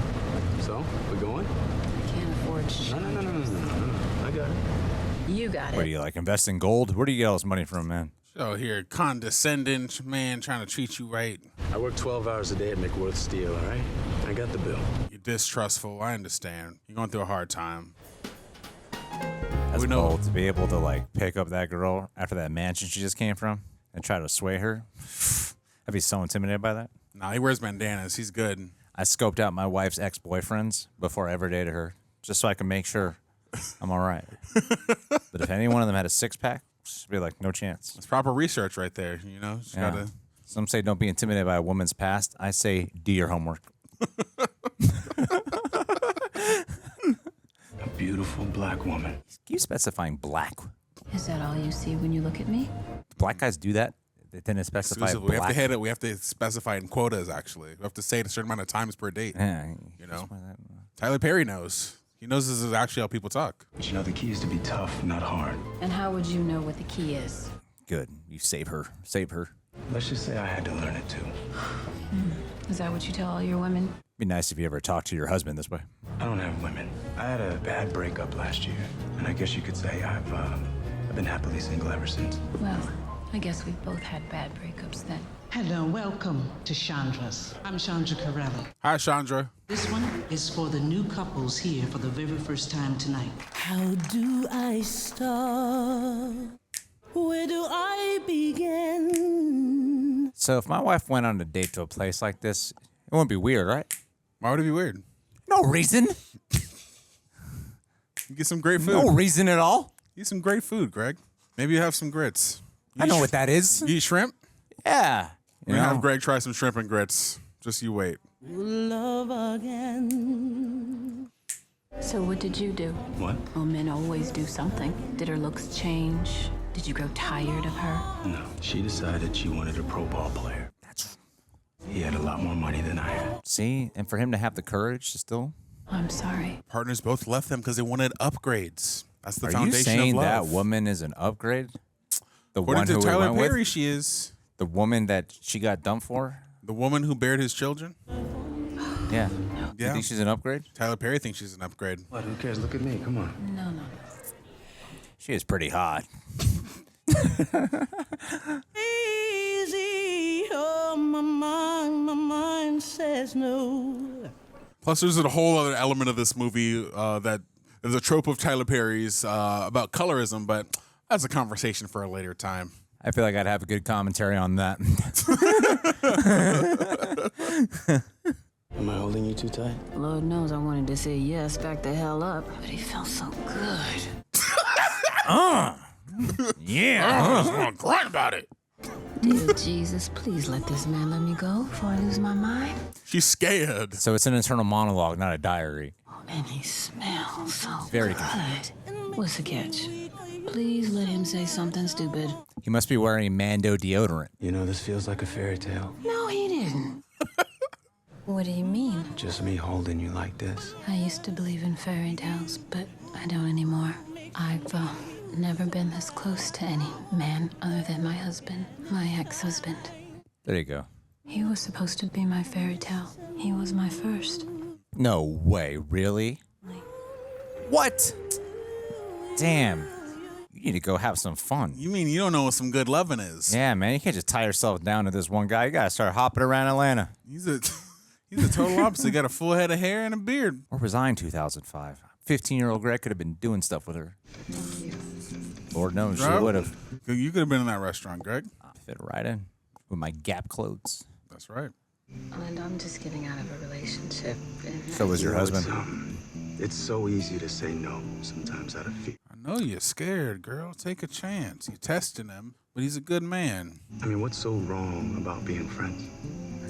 So, we going? I can't afford No. I got it. You got What it. do you like, invest in gold? Where do you get all this money from, man? So here, condescending man trying to treat you right. I work 12 hours a day at McWorth Steel, all right? I got the bill. You're distrustful. I understand. You're going through a hard time. That's We know- bold to be able to like pick up that girl after that mansion she just came from and try to sway her. I'd be so intimidated by that. Nah, he wears bandanas. He's good. I scoped out my wife's ex-boyfriends before I ever dated her, just so I can make sure I'm all right. But if any one of them had a six-pack, just be like, no chance. It's proper research right there. You know, just Yeah. gotta. Some say don't be intimidated by a woman's past. I say do your homework. A beautiful black woman. Keep specifying black. Is that all you see when you look at me? Black guys do that? They didn't specify Exclusively. black. We have to specify in quotas. Actually, we have to say it a certain amount of times per date. Yeah, You know, Tyler Perry knows. He knows this is actually how people talk. But you know, the key is to be tough, not hard. And how would you know what the key is? Good. You save her. Save her. Let's just say I had to learn it too. Is that what you tell all your women? Be nice if you ever talk to your husband this way. I don't have women. I had a bad breakup last year, and I guess you could say I've been happily single ever since. Well, I guess we've both had bad breakups then. Hello, welcome to Chandra's. I'm Chandra Corelli. Hi, Chandra. This one is for the new couples here for the very first time tonight. How do I start? Where do I begin? So if my wife went on a date to a place like this, it wouldn't be weird, right? Why would it be weird? No reason. You get some great food. No reason at all. Eat some great food, Greg. Maybe you have some grits. I know what that is. You eat shrimp? Yeah. We're gonna have Greg try some shrimp and grits. Just you wait. Love again. So what did you do? What? Well, men always do something. Did her looks change? Did you grow tired of her? No, she decided she wanted a pro ball player. He had a lot more money than I had. See? And for him to have the courage to still... I'm sorry. Partners both left them because they wanted upgrades. That's the Are you foundation saying of that love. woman is an upgrade? The According one to who we Tyler went Perry, with? she is. The woman that she got dumped for? The woman who bared his children? Yeah. Yeah. You think she's an upgrade? Tyler Perry thinks she's an upgrade. What? Who cares? Look at me. Come on. No. She is pretty hot. Easy, oh, my mind says no. Plus, there's a whole other element of this movie that is a trope of Tyler Perry's about colorism, but that's a conversation for a later time. I feel like I'd have a good commentary on that. Am I holding you too tight? Lord knows I wanted to say yes, back the hell up, but he felt so good. Yeah. I just want to cry about it. Dear Jesus, please let this man let me go before I lose my mind. She's scared. So it's an internal monologue, not a diary. And he smells so Very good. What's the catch? Please let him say something stupid. He must be wearing Mando deodorant. You know, this feels like a fairy tale. No, he didn't. What do you mean? Just me holding you like this. I used to believe in fairy tales, but I don't anymore. I've never been this close to any man other than my husband, my ex-husband. There you go. He was supposed to be my fairy tale. He was my first. No way, really? What? Damn. You need to go have some fun. You mean you don't know what some good loving is? Yeah, man, you can't just tie yourself down to this one guy. You gotta start hopping around Atlanta. He's a total opposite. He got a full head of hair and a beard. Or was I in 2005? 15-year-old Greg could have been doing stuff with her. Lord knows, she would have. You could have been in that restaurant, Greg. Fit right in with my Gap clothes. That's right. And I'm just getting out of a relationship. So was your husband. It's so easy to say no sometimes out of fear. I know you're scared, girl. Take a chance. You're testing him, but he's a good man. I mean, what's so wrong about being friends?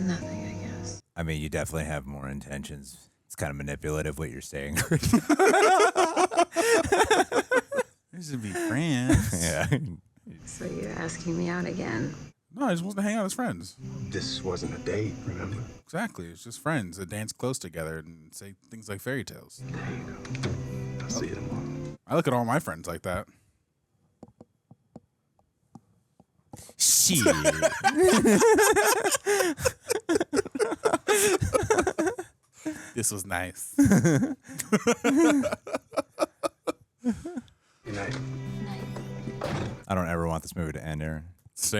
Nothing, I guess. I mean, you definitely have more intentions. It's kind of manipulative what you're saying. We should be friends. Yeah. So you're asking me out again? No, I just wanted to hang out as friends. This wasn't a date, remember? Exactly. It's just friends that dance close together and say things like fairy tales. There you go. I'll see you tomorrow. I look at all my friends like that. Shit. This was nice. Good night. I don't ever want this movie to end, Aaron. It's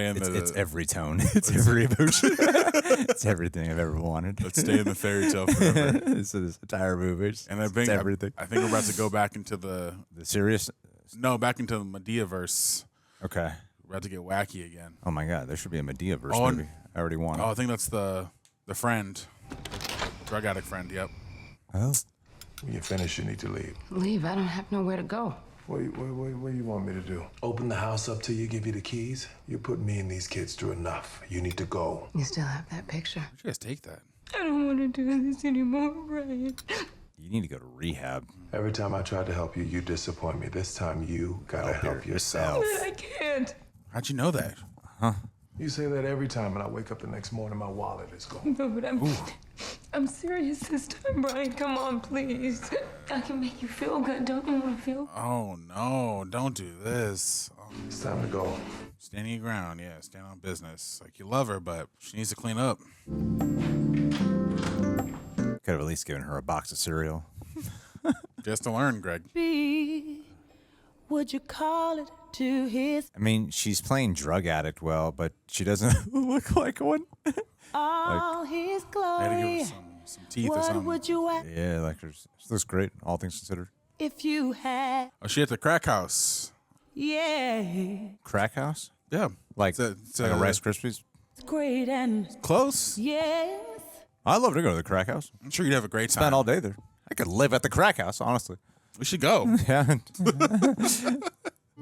every tone. It's every emotion. It's everything I've ever wanted. Let's stay in the fairy tale forever. this entire movie. And it's everything. I think we're about to go back into the serious. No, back into the Madea verse. Okay. We're about to get wacky again. Oh my God, there should be a Madea verse movie. I already want it. Oh, I think that's the friend, drug addict friend. Yep. Oh. When you finish, you need to leave. Leave? I don't have nowhere to go. What do you want me to do? Open the house up till you give you the keys? You put me and these kids through enough. You need to go. You still have that picture? Where'd you guys take that? I don't want to do this anymore, Brian. You need to go to rehab. Every time I try to help you, you disappoint me. This time you gotta help yourself. But I can't. How'd you know that? Huh? You say that every time, and I wake up the next morning, my wallet is gone. No, but I'm serious this time, Brian. Come on, please. I can make you feel good. Don't you want to feel? Oh no! Don't do this. It's time to go. Stand your ground. Yeah, stand on business. Like you love her, but she needs to clean up. Could have at least given her a box of cereal. Just to learn, Greg. Would you call it to his? I mean, she's playing drug addict well, but she doesn't look like one. All his I had to give glory. her some teeth or What something. would you ask Yeah, like she looks great, all things considered. if you had? Oh, she at the crack house. Yeah, Crack house? Yeah, Like, it's like a Rice Krispies? it's great and close. yes. I'd love to go to the crack house. I'm sure you'd have a great time. Spend all day there. I could live at the crack house, honestly. We should go. Yeah.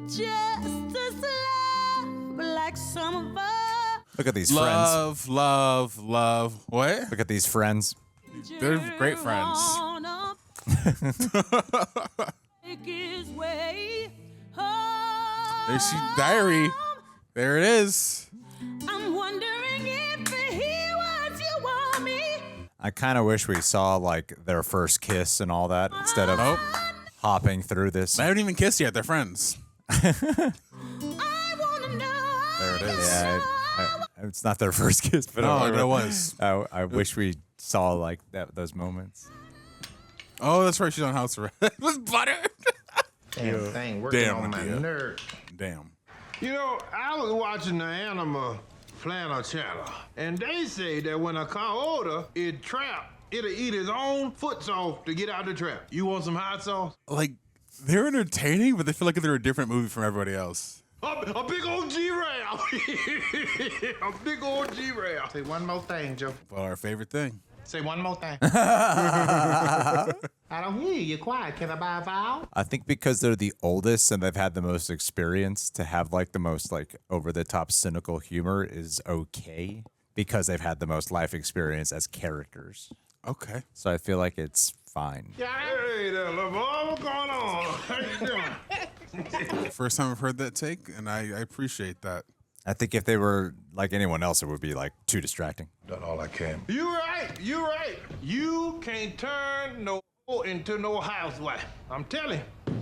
Just as love like summer. Look at these love, friends. love, love. What? Look at these friends. They're great friends. Make his way There's your diary. There it is. I'm wondering if he was you want me. I kind of wish we saw like their first kiss and all that instead of hopping through this. They haven't even kissed yet. They're friends. I wanna know. There it is. Yeah, it's not their first kiss, but No, but it was. I wish we saw like those moments. Oh, that's right. She's on house arrest. It was butter. Damn thing working Damn, on my Madea. nerve. Damn. You know, I was watching the animal flannel channel, and they say that when a car older, it'll eat its own foots off to get out the trap. You want some hot sauce? Like, they're entertaining, but they feel like they're a different movie from everybody else. A big old G-rail. A big old G-rail. Say one more thing, Joe. Well, our favorite thing. Say one more thing. I don't hear you. You're quiet. Can I buy a vowel? I think because they're the oldest and they've had the most experience, to have like the most like over the top cynical humor is okay because they've had the most life experience as characters. Okay. So I feel like it's fine. Hey there, LeVar. What's going on? How you doing? First time I've heard that take, and I appreciate that. I think if they were like anyone else, it would be like too distracting. Done all I can. You right. You right. You can't turn no into no housewife. I'm telling you.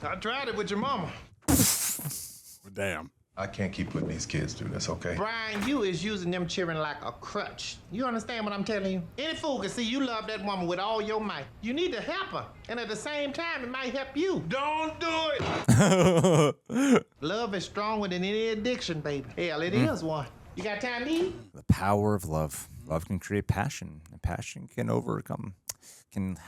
I tried it with your mama. Damn. I can't keep putting these kids through this, okay? Brian, you is using them children like a crutch. You understand what I'm telling you? Any fool can see you love that woman with all your might. You need to help her. And at the same time, it might help you. Don't do it. Love is stronger than any addiction, baby. Hell, it is one. You got time to eat? The power of love. Love can create passion. And passion can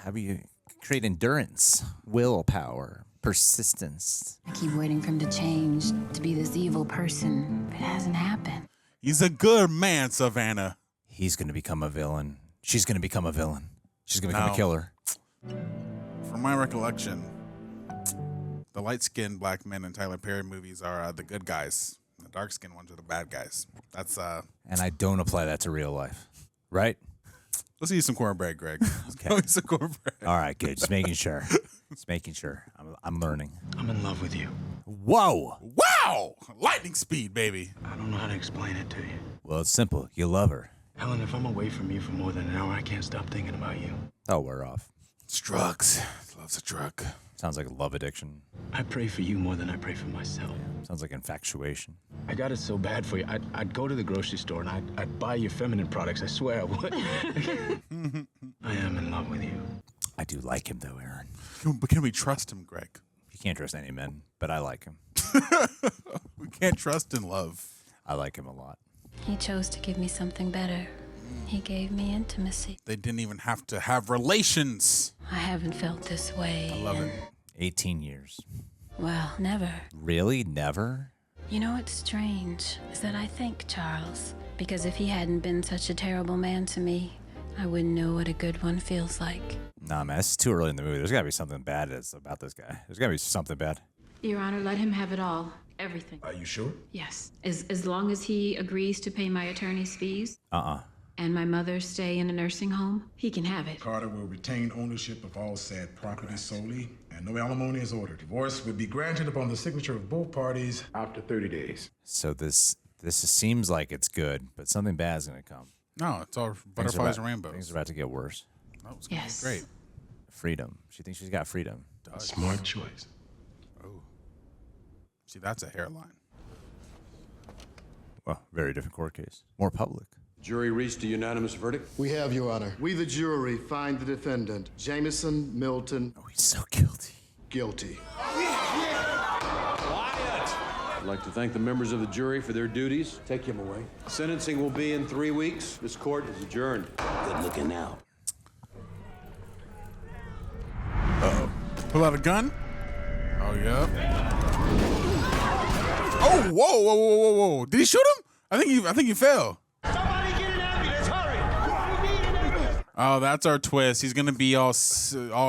have you create endurance, willpower, persistence. I keep waiting for him to change, to be this evil person, but it hasn't happened. He's a good man, Savannah. He's going to become a villain. She's going to become a villain. She's going to become a killer. From my recollection, the light-skinned black men in Tyler Perry movies are the good guys. The dark-skinned ones are the bad guys. That's And I don't apply that to real life, right? Let's eat some cornbread, Greg. Okay. Let's eat some cornbread. All right, good. Just making sure. Just making sure. I'm learning. I'm in love with you. Whoa! Wow! Lightning speed, baby. I don't know how to explain it to you. Well, it's simple. You love her. Helen, if I'm away from you for more than an hour, I can't stop thinking about you. Oh, we're off. It's drugs. Love's a drug. Sounds like a love addiction. I pray for you more than I pray for myself. Sounds like infatuation. I got it so bad for you. I'd go to the grocery store and I'd buy you feminine products. I swear I would. I am in love with you. I do like him, though, Aaron. But can we trust him, Greg? You can't trust any men, but I like him. We can't trust in love. I like him a lot. He chose to give me something better. He gave me intimacy. They didn't even have to have relations. I haven't felt this way. I love it. 18 years. Well, never. Really? Never? You know what's strange is that I think Charles, because if he hadn't been such a terrible man to me, I wouldn't know what a good one feels like. Nah, man, it's too early in the movie. There's got to be something bad about this guy. There's got to be something bad. Your Honor, let him have it all. Everything. Are you sure? Yes. As long as he agrees to pay my attorney's fees and my mother stay in a nursing home, he can have it. Carter will retain ownership of all said property solely, and no alimony is ordered. Divorce would be granted upon the signature of both parties after 30 days. So this seems like it's good, but something bad is going to come. No, it's all butterflies and rainbows. Things are about to get worse. That was gonna be great. Freedom. She thinks she's got freedom. Smart choice. Oh. See, that's a hairline. Well, very different court case. More public. Jury reached a unanimous verdict? We have, Your Honor. We, the jury, find the defendant, Jameson Milton. Oh, he's so guilty. Guilty. I'd like to thank the members of the jury for their duties. Take him away. Sentencing will be in 3 weeks. This court is adjourned. Good looking out. Uh-oh. Pull out a gun? Oh, yeah. Oh, whoa, whoa, whoa, whoa, whoa. Did he shoot him? I think he fell. Somebody get an ambulance, hurry! Oh, that's our twist. He's gonna be all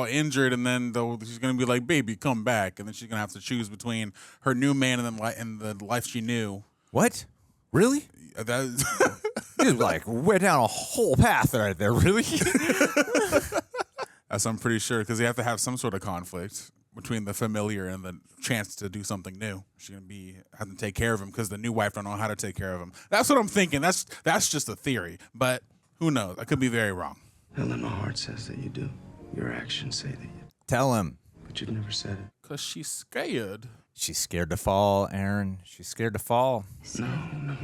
injured, and then she's gonna be like, "Baby, come back," and then she's gonna have to choose between her new man and the life she knew. What? Really? You like went down a whole path right there. Really? That's I'm pretty sure because they have to have some sort of conflict between the familiar and the chance to do something new. She's gonna have to take care of him because the new wife don't know how to take care of him. That's what I'm thinking. That's just a theory, but who knows? I could be very wrong. Helen, my heart says that you do. Your actions say that you do. Tell him. But you've never said it. Because she's scared. She's scared to fall, Aaron. She's scared to fall. No.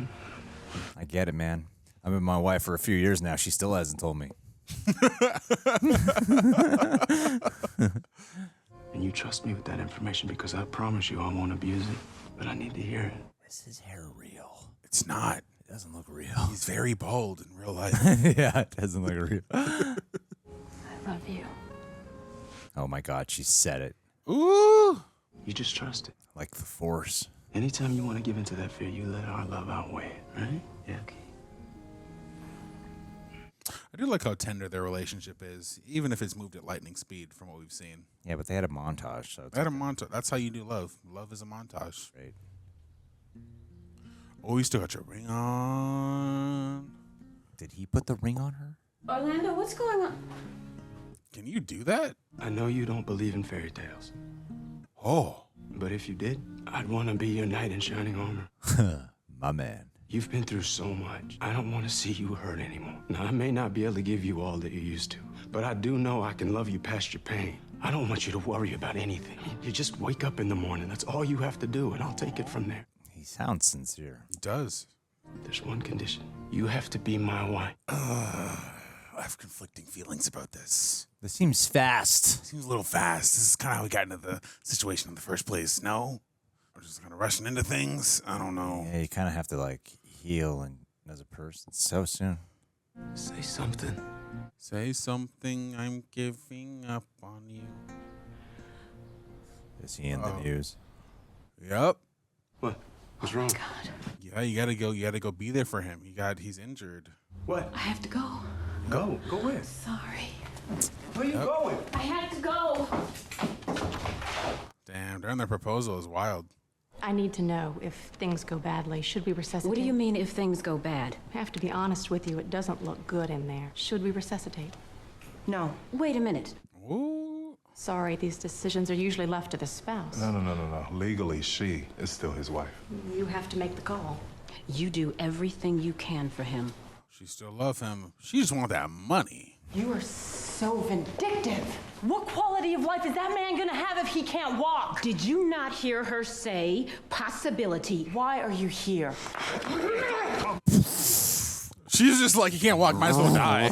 I get it, man. I've been with my wife for a few years now. She still hasn't told me. And you trust me with that information because I promise you I won't abuse it. But I need to hear it. Is his hair real? It's not. It doesn't look real. He's very bold in real life. Yeah, it doesn't look real. I love you. Oh my God, she said it. Ooh. You just trust it. Like the Force. Anytime you want to give into that fear, you let our love outweigh it, right? Yeah. Okay. I do like how tender their relationship is, even if it's moved at lightning speed from what we've seen. Yeah, but they had a montage, so They had a montage. That's how you do love. Love is a montage. Right. Oh, you still got your ring on. Did he put the ring on her? Orlando, what's going on? Can you do that? I know you don't believe in fairy tales. Oh. But if you did, I'd want to be your knight in shining armor. My man. You've been through so much. I don't want to see you hurt anymore. Now, I may not be able to give you all that you used to, but I do know I can love you past your pain. I don't want you to worry about anything. You just wake up in the morning. That's all you have to do, and I'll take it from there. He sounds sincere. He does. There's one condition. You have to be my wife. I have conflicting feelings about this. This seems fast. Seems a little fast. This is kind of how we got into the situation in the first place. No? We're just kind of rushing into things. I don't know. Yeah, you kind of have to, like, heal and as a person so soon. Say something. Say something. I'm giving up on you. Is he in the news? Yep. What? What's wrong? God. Yeah, you gotta go. You gotta go be there for him. He's injured. What? I have to go. Go. Go where? Sorry. Where you going? I had to go. Damn, during their proposal is wild. I need to know if things go badly. Should we resuscitate? What do you mean if things go bad? I have to be honest with you. It doesn't look good in there. Should we resuscitate? No. Wait a minute. Ooh. Sorry, these decisions are usually left to the spouse. No. Legally, she is still his wife. You have to make the call. You do everything you can for him. She still loves him. She just wants that money. You are so vindictive. What quality of life is that man gonna have if he can't walk? Did you not hear her say possibility? Why are you here? She's just like, he can't walk, might as well die.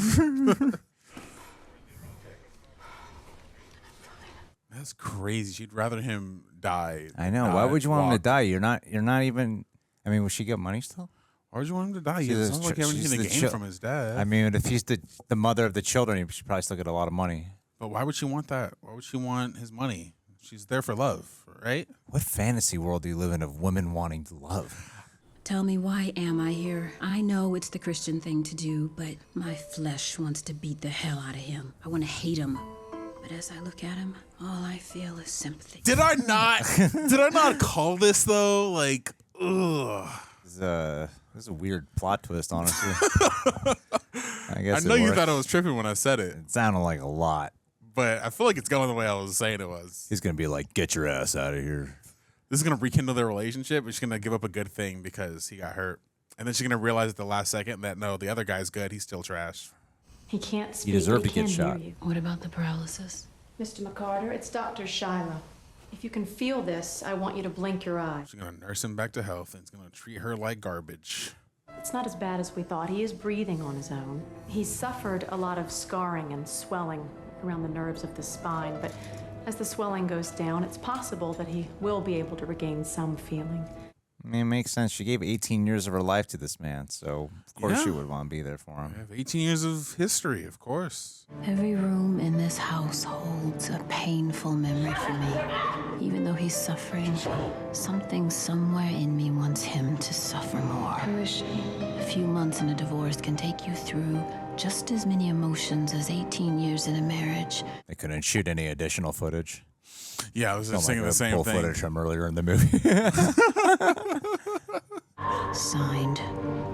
That's crazy. She'd rather him die. I know. Why would you want him to die? You're not even. I mean, will she get money still? Why would you want him to die? He doesn't look like everything to gain from his dad. I mean, if he's the mother of the children, he should probably still get a lot of money. But why would she want that? Why would she want his money? She's there for love, right? What fantasy world do you live in of women wanting to love? Tell me, why am I here? I know it's the Christian thing to do, but my flesh wants to beat the hell out of him. I want to hate him. But as I look at him, all I feel is sympathy. Did I not call this though? Like, ugh. This is a weird plot twist, honestly. I know you thought I was tripping when I said it. It sounded like a lot. But I feel like it's going the way I was saying it was. He's going to be like, get your ass out of here. This is going to rekindle their relationship, but she's going to give up a good thing because he got hurt. And then she's going to realize at the last second that, no, the other guy's good. He's still trash. He can't speak. You deserve but to get he can shot. hear you. What about the paralysis? Mr. McCarter, it's Dr. Shiloh. If you can feel this, I want you to blink your eyes. She's going to nurse him back to health, and it's going to treat her like garbage. It's not as bad as we thought. He is breathing on his own. He's suffered a lot of scarring and swelling around the nerves of the spine, but as the swelling goes down, it's possible that he will be able to regain some feeling. I mean, it makes sense. She gave 18 years of her life to this man, so of course she would want to be there for him. I have 18 years of history, of course. Every room in this house holds a painful memory for me. Even though he's suffering, something somewhere in me wants him to suffer more. Who is she? A few months in a divorce can take you through just as many emotions as 18 years in a marriage. They couldn't shoot any additional footage. Yeah, I was just saying the same pull thing. footage from earlier in the movie. Signed,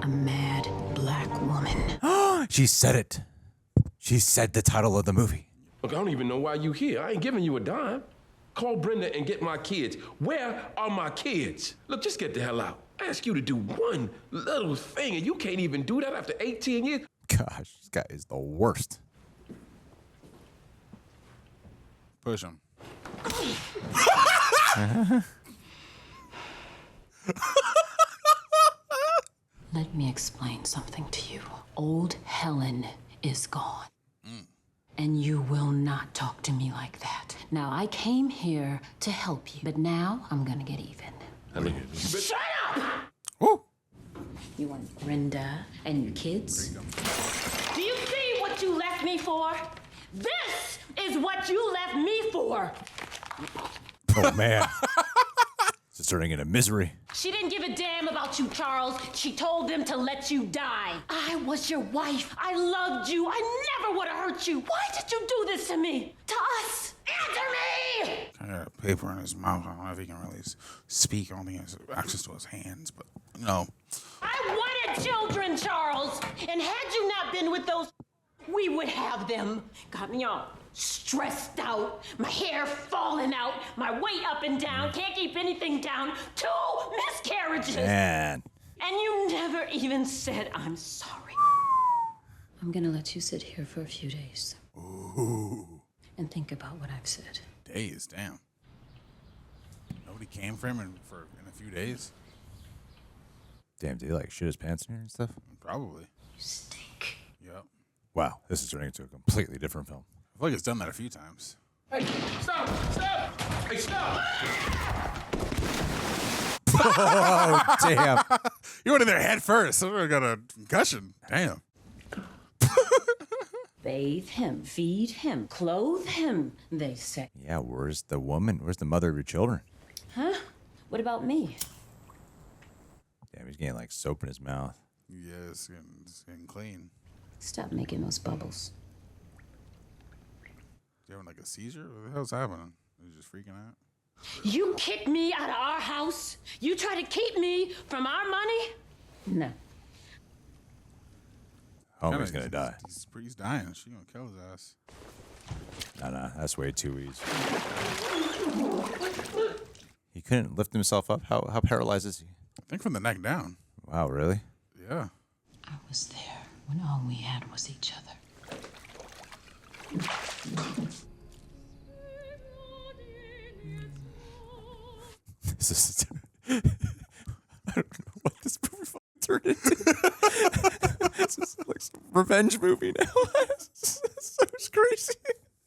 a mad black woman. She said it. She said the title of the movie. Look, I don't even know why you here. I ain't giving you a dime. Call Brenda and get my kids. Where are my kids? Look, just get the hell out. I asked you to do one little thing, and you can't even do that after 18 years. Gosh, this guy is the worst. Push him. Let me explain something to you. Old Helen is gone. And you will not talk to me like that. Now, I came here to help you, but now I'm gonna get even. Shut up! Woo! You want Brenda and your kids? Do you see what you left me for? This is what you left me for. Oh, man. It's turning into misery. She didn't give a damn about you, Charles. She told them to let you die. I was your wife. I loved you. I never would have hurt you. Why did you do this to me? To us? Answer me! I got a paper in his mouth. I don't know if he can really speak. I don't think he has access to his hands, but, you know. I wanted children, Charles. And had you not been with those, we would have them. Got me all stressed out, my hair falling out, my weight up and down, can't keep anything down, 2 miscarriages. Man. And you never even said I'm sorry. I'm gonna let you sit here for a few days. Ooh. And think about what I've said. Days, damn. Nobody came for him in a few days? Damn, did he like shit his pants in here and stuff? Probably. You stink. Yep. Wow, this is turning into a completely different film. I feel like it's done that a few times. Hey, stop! Stop! Hey, stop! Oh, damn. You went in there head first. I got a concussion. Damn. Bathe him, feed him, clothe him, they say. Yeah, where's the woman? Where's the mother of your children? Huh? What about me? Damn, he's getting like soap in his mouth. Yeah, it's getting clean. Stop making those bubbles. You having like a seizure? What the hell's happening? Are you just freaking out? You kicked me out of our house. You try to keep me from our money? No. Homie's gonna die. He's dying. She gonna kill his ass. No, that's way too easy. He couldn't lift himself up? How paralyzed is he? I think from the neck down. Wow, really? Yeah. I was there when all we had was each other. This is I don't know what this movie fucking turned into. This is like some revenge movie now. It's so crazy.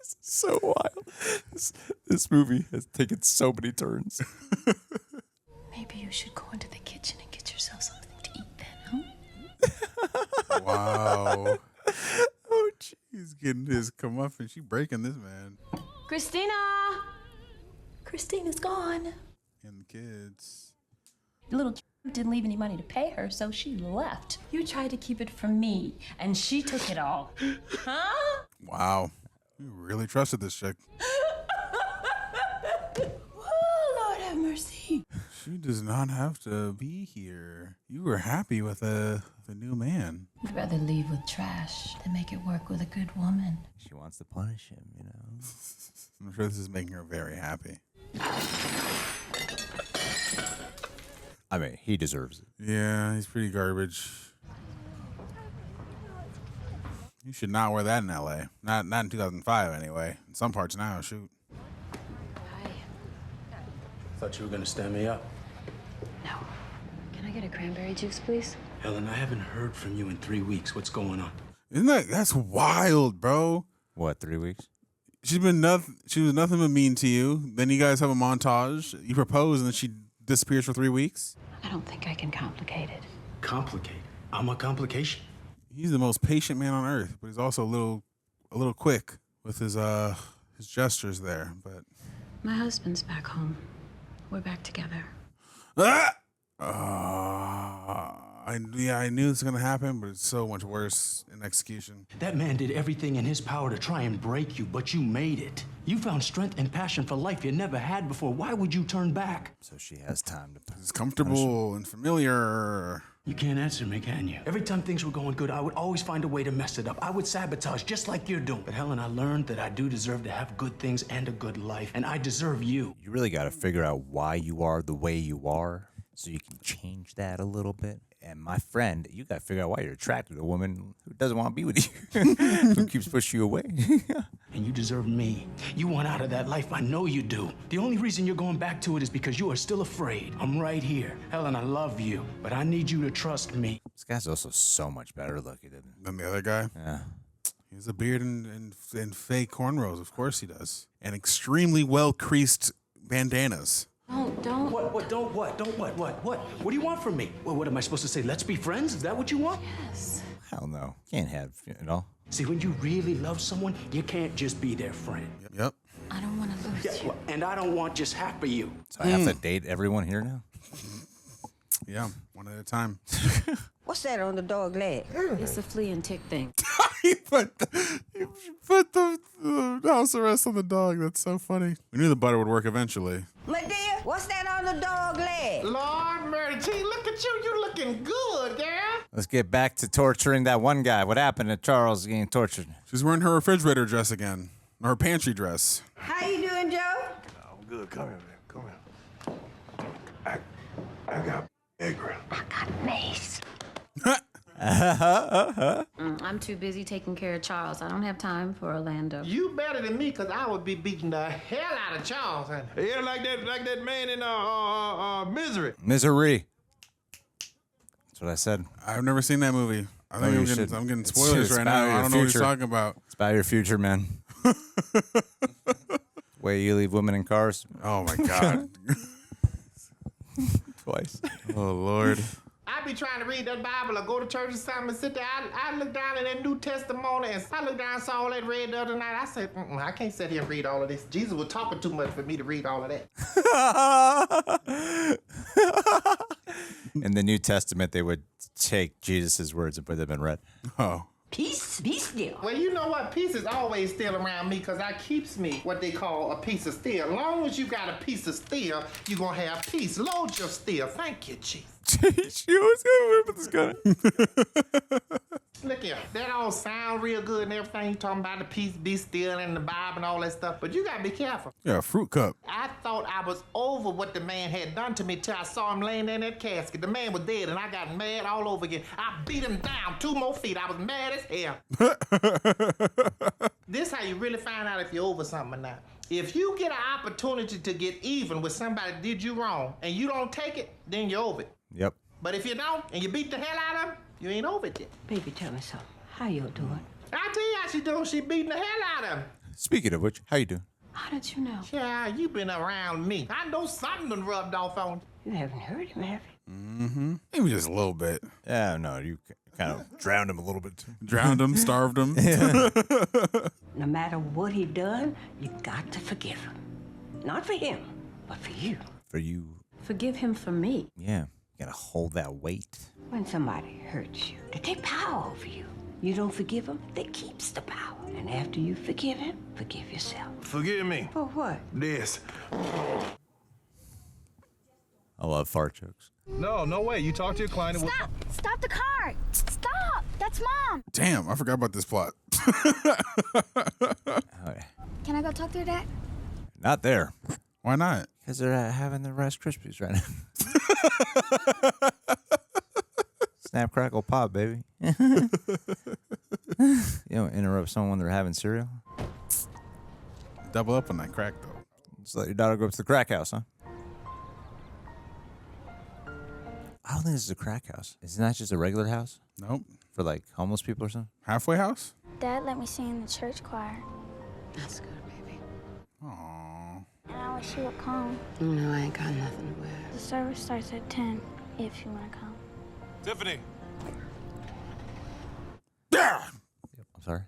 It's so wild. This movie has taken so many turns. Maybe you should go into the kitchen and get yourself something to eat then, huh? Wow. Oh, jeez, getting his comeuppance. She breaking this man. Christina! Christina's gone. And the kids. The little didn't leave any money to pay her, so she left. You tried to keep it from me, and she took it all. Huh? Wow. You really trusted this chick. Oh, Lord have mercy. She does not have to be here. You were happy with the new man. I'd rather leave with trash than make it work with a good woman. She wants to punish him, you know. I'm sure this is making her very happy. I mean, he deserves it. Yeah, he's pretty garbage. You should not wear that in LA. Not in 2005 anyway. In some parts now, shoot. Thought you were gonna stand me up. No. Can I get a cranberry juice, please? Helen, I haven't heard from you in 3 weeks. What's going on? That's wild, bro. What, 3 weeks? She was nothing but mean to you. Then you guys have a montage. You propose and then she disappears for 3 weeks. I don't think I can complicate it. Complicate? I'm a complication. He's the most patient man on earth, but he's also a little quick with his gestures there. But My husband's back home. We're back together. I knew this was gonna happen, but it's so much worse in execution. That man did everything in his power to try and break you, but you made it. You found strength and passion for life you never had before. Why would you turn back? So she has time to. It's comfortable and familiar. You can't answer me, can you? Every time things were going good, I would always find a way to mess it up. I would sabotage, just like you're doing. But Helen, I learned that I do deserve to have good things and a good life, and I deserve you. You really got to figure out why you are the way you are, so you can change that a little bit. And my friend, you got to figure out why you're attracted to a woman who doesn't want to be with you, who keeps pushing you away. And you deserve me. You want out of that life. I know you do. The only reason you're going back to it is because you are still afraid. I'm right here. Helen, I love you, but I need you to trust me. This guy's also so much better looking than the other guy. Yeah. He has a beard and fake cornrows. Of course he does. And extremely well-creased bandanas. Don't. What? Don't what? Don't what? What do you want from me? Well, what am I supposed to say? Let's be friends? Is that what you want? Yes. Hell no. Can't have, See, when you really love someone, you can't just be their friend. Yep. I don't want to lose you. Well, and I don't want just half of you. So I have to date everyone here now? Yeah, one at a time. What's that on the dog leg? It's a flea and tick thing. He put the house arrest on the dog. That's so funny. We knew the butter would work eventually. Madea, what's that on the dog leg? Lord Mary T, look at you. You looking good, girl. Let's get back to torturing that one guy. What happened to Charles getting tortured? She's wearing her refrigerator dress again. Or her pantry dress. How you doing, Joe? I'm good. Come here, man. Come here. I got Agra. I got mace. I'm too busy taking care of Charles. I don't have time for Orlando. You better than me, because I would be beating the hell out of Charles, honey. Yeah, like that man in Misery. Misery. That's what I said. I've never seen that movie. I think I'm getting spoilers right now. I don't know what he's talking about. It's about your future, man. Way you leave women in cars. Oh, my God. Twice. Oh, Lord. I be trying to read that Bible or go to church or something and sit there. I look down in that New Testimony and I look down and saw all that read the other night. I said, I can't sit here and read all of this. Jesus was talking too much for me to read all of that. In the New Testament, they would take Jesus' words and put them in red. Oh. Peace, be still. Well, you know what? Peace is always still around me because I keeps me what they call a piece of steel. As long as you got a piece of steel, you're going to have peace. Load your steel. Thank you, Jesus. She always got with this gun. Look here, that all sound real good and everything. You talking about the peace, be still, and the Bible and all that stuff, but you gotta be careful. Yeah, fruit cup. I thought I was over what the man had done to me till I saw him laying there in that casket. The man was dead, and I got mad all over again. I beat him down 2 more feet. I was mad as hell. This how you really find out if you're over something or not. If you get an opportunity to get even with somebody that did you wrong, and you don't take it, then you're over it. Yep. But if you don't, and you beat the hell out of him, you ain't over it yet. Baby, tell me something. How you doing? I tell you how she doing. She beating the hell out of him. Speaking of which, how you doing? How did you know? Yeah, you been around me. I know something done rubbed off on you. You haven't heard him, have you? Mm-hmm. Maybe just a little bit. Yeah, no, you kind of drowned him a little bit too. Drowned him, starved him. No matter what he done, you got to forgive him. Not for him, but for you. For you. Forgive him for me. Yeah, you gotta hold that weight. When somebody hurts you, they take power over you. You don't forgive them, they keeps the power. And after you forgive him, forgive yourself. Forgive me. For what? This. I love fart jokes. No way. You talk to your client. Stop! Stop the car! Stop! That's Mom! Damn, I forgot about this plot. Okay. Can I go talk to your dad? Not there. Why not? Because they're having the Rice Krispies right now. Snap, crackle, pop, baby. You don't interrupt someone when they're having cereal. Double up on that crack, though. Just let your daughter go up to the crack house, huh? I don't think this is a crack house. Isn't that just a regular house? Nope. For like homeless people or something? Halfway house? Dad let me sing in the church choir. That's good, baby. Aww. And I wish you would come. No, I ain't got nothing to wear. The service starts at 10, if you want to come. Tiffany. I'm sorry.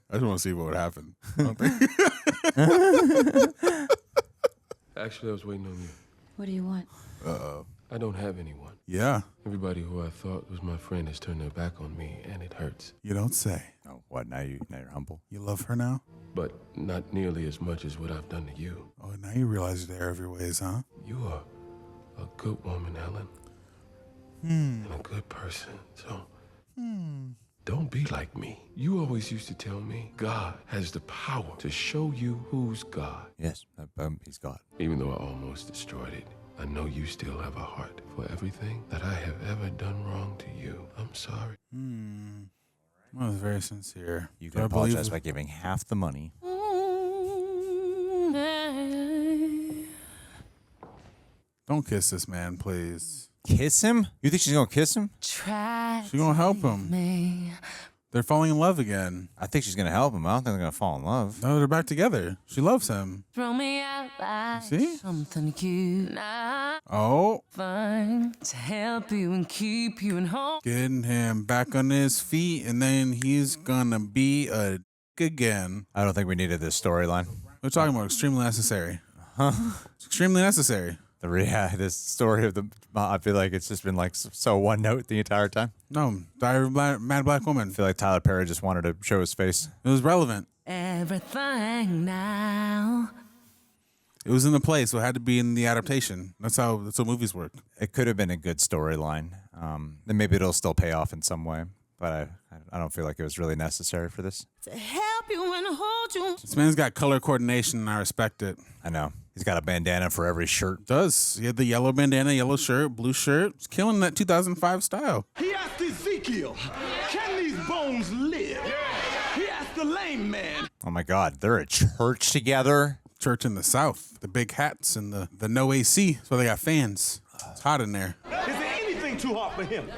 I just want to see what would happen. Actually, I was waiting on you. What do you want? Uh-oh. I don't have anyone. Yeah. Everybody who I thought was my friend has turned their back on me, and it hurts. You don't say. Oh, what? Now you're humble. You love her now? But not nearly as much as what I've done to you. Oh, now you realize you're there every ways, huh? You are a good woman, Helen. And a good person, so don't be like me. You always used to tell me God has the power to show you who's God. Yes, he's God. Even though I almost destroyed it, I know you still have a heart for everything that I have ever done wrong to you. I'm sorry. That was very sincere. You can apologize by giving half the money. Don't kiss this man, please. Kiss him? You think she's gonna kiss him? She's gonna help him. They're falling in love again. I think she's gonna help him. I don't think they're gonna fall in love. No, they're back together. She loves him. Throw me out like See? something cute. Not Oh, fun to help you and keep you in home. getting him back on his feet, and then he's gonna be a again. I don't think we needed this storyline. We're talking about extremely necessary. Huh? It's extremely necessary. This story of I feel like it's just been like so one note the entire time. No, Diary of a Mad Black Woman. I feel like Tyler Perry just wanted to show his face. It was relevant. Everything now. It was in the play, so it had to be in the adaptation. That's how movies work. It could have been a good storyline. And maybe it'll still pay off in some way. But I don't feel like it was really necessary for this. To help you and hold you. This man's got color coordination, and I respect it. I know. He's got a bandana for every shirt. Does. He had the yellow bandana, yellow shirt, blue shirt. He's killing that 2005 style. He asked Ezekiel, can these bones live? He asked the lame man. Oh my God, they're at church together. Church in the South. The big hats and the no AC. That's why they got fans. It's hot in there. Is there anything too hard for him?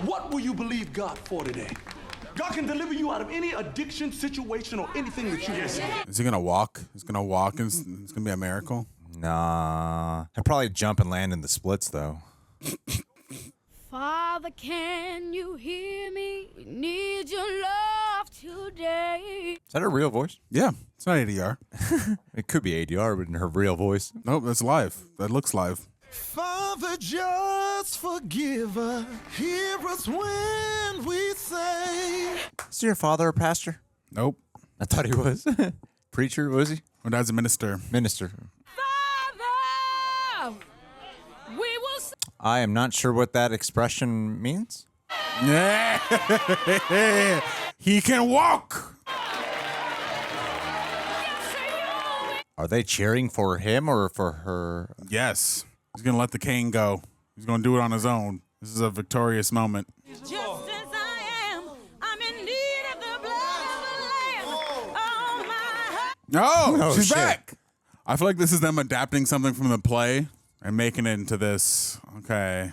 What will you believe God for today? God can deliver you out of any addiction, situation, or anything that you want. Is he going to walk? He's going to walk and it's going to be a miracle? Nah. He'll probably jump and land in the splits, though. Father, can you hear me? We need your love today. Is that her real voice? Yeah. It's not ADR. It could be ADR, but in her real voice. Nope, that's live. That looks live. Father, just forgive us. Hear us when we say. Is your father a pastor? Nope. I thought he was. Preacher, was he? My dad's a minister. Minister. Father, we will. I am not sure what that expression means. Yeah. He can walk. Are they cheering for him or for her? Yes. He's going to let the cane go. He's going to do it on his own. This is a victorious moment. Just as I am, I'm in need of the blood of the Lamb. Oh, my heart. Oh, she's shit. back. I feel like this is them adapting something from the play and making it into this. Okay.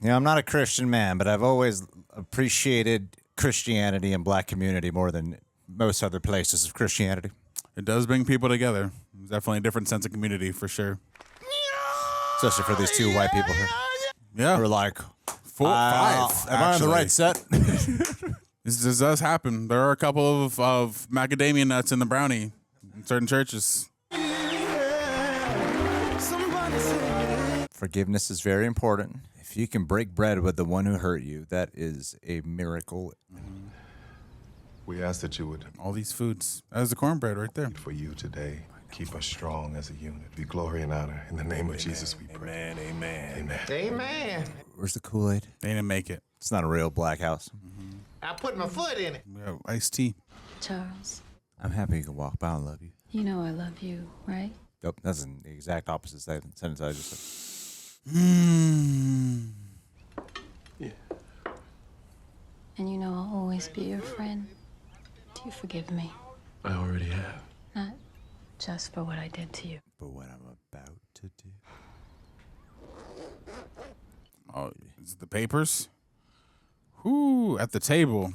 Yeah, I'm not a Christian man, but I've always appreciated Christianity and black community more than most other places of Christianity. It does bring people together. There's definitely a different sense of community for sure. Especially for these two white people here. Yeah. Who are like, 4, 5. am I on the right set? This does happen. There are a couple of macadamia nuts in the brownie in certain churches. Forgiveness is very important. If you can break bread with the one who hurt you, that is a miracle. We ask that you would. All these foods. That's the cornbread right there. For you today, keep us strong as a unit. Be glory and honor. In the name of Jesus, we pray. Amen. Amen. Amen. Where's the Kool-Aid? They didn't make it. It's not a real black house. I put my foot in it. We have iced tea. Charles, I'm happy you can walk by. I love you. you know I love you, right? Nope, that's the exact opposite sentence I just said. And you know I'll always be your friend. Do you forgive me? I already have. Not just for what I did to you. But what I'm about to do. Oh, is it the papers? Whoo, at the table.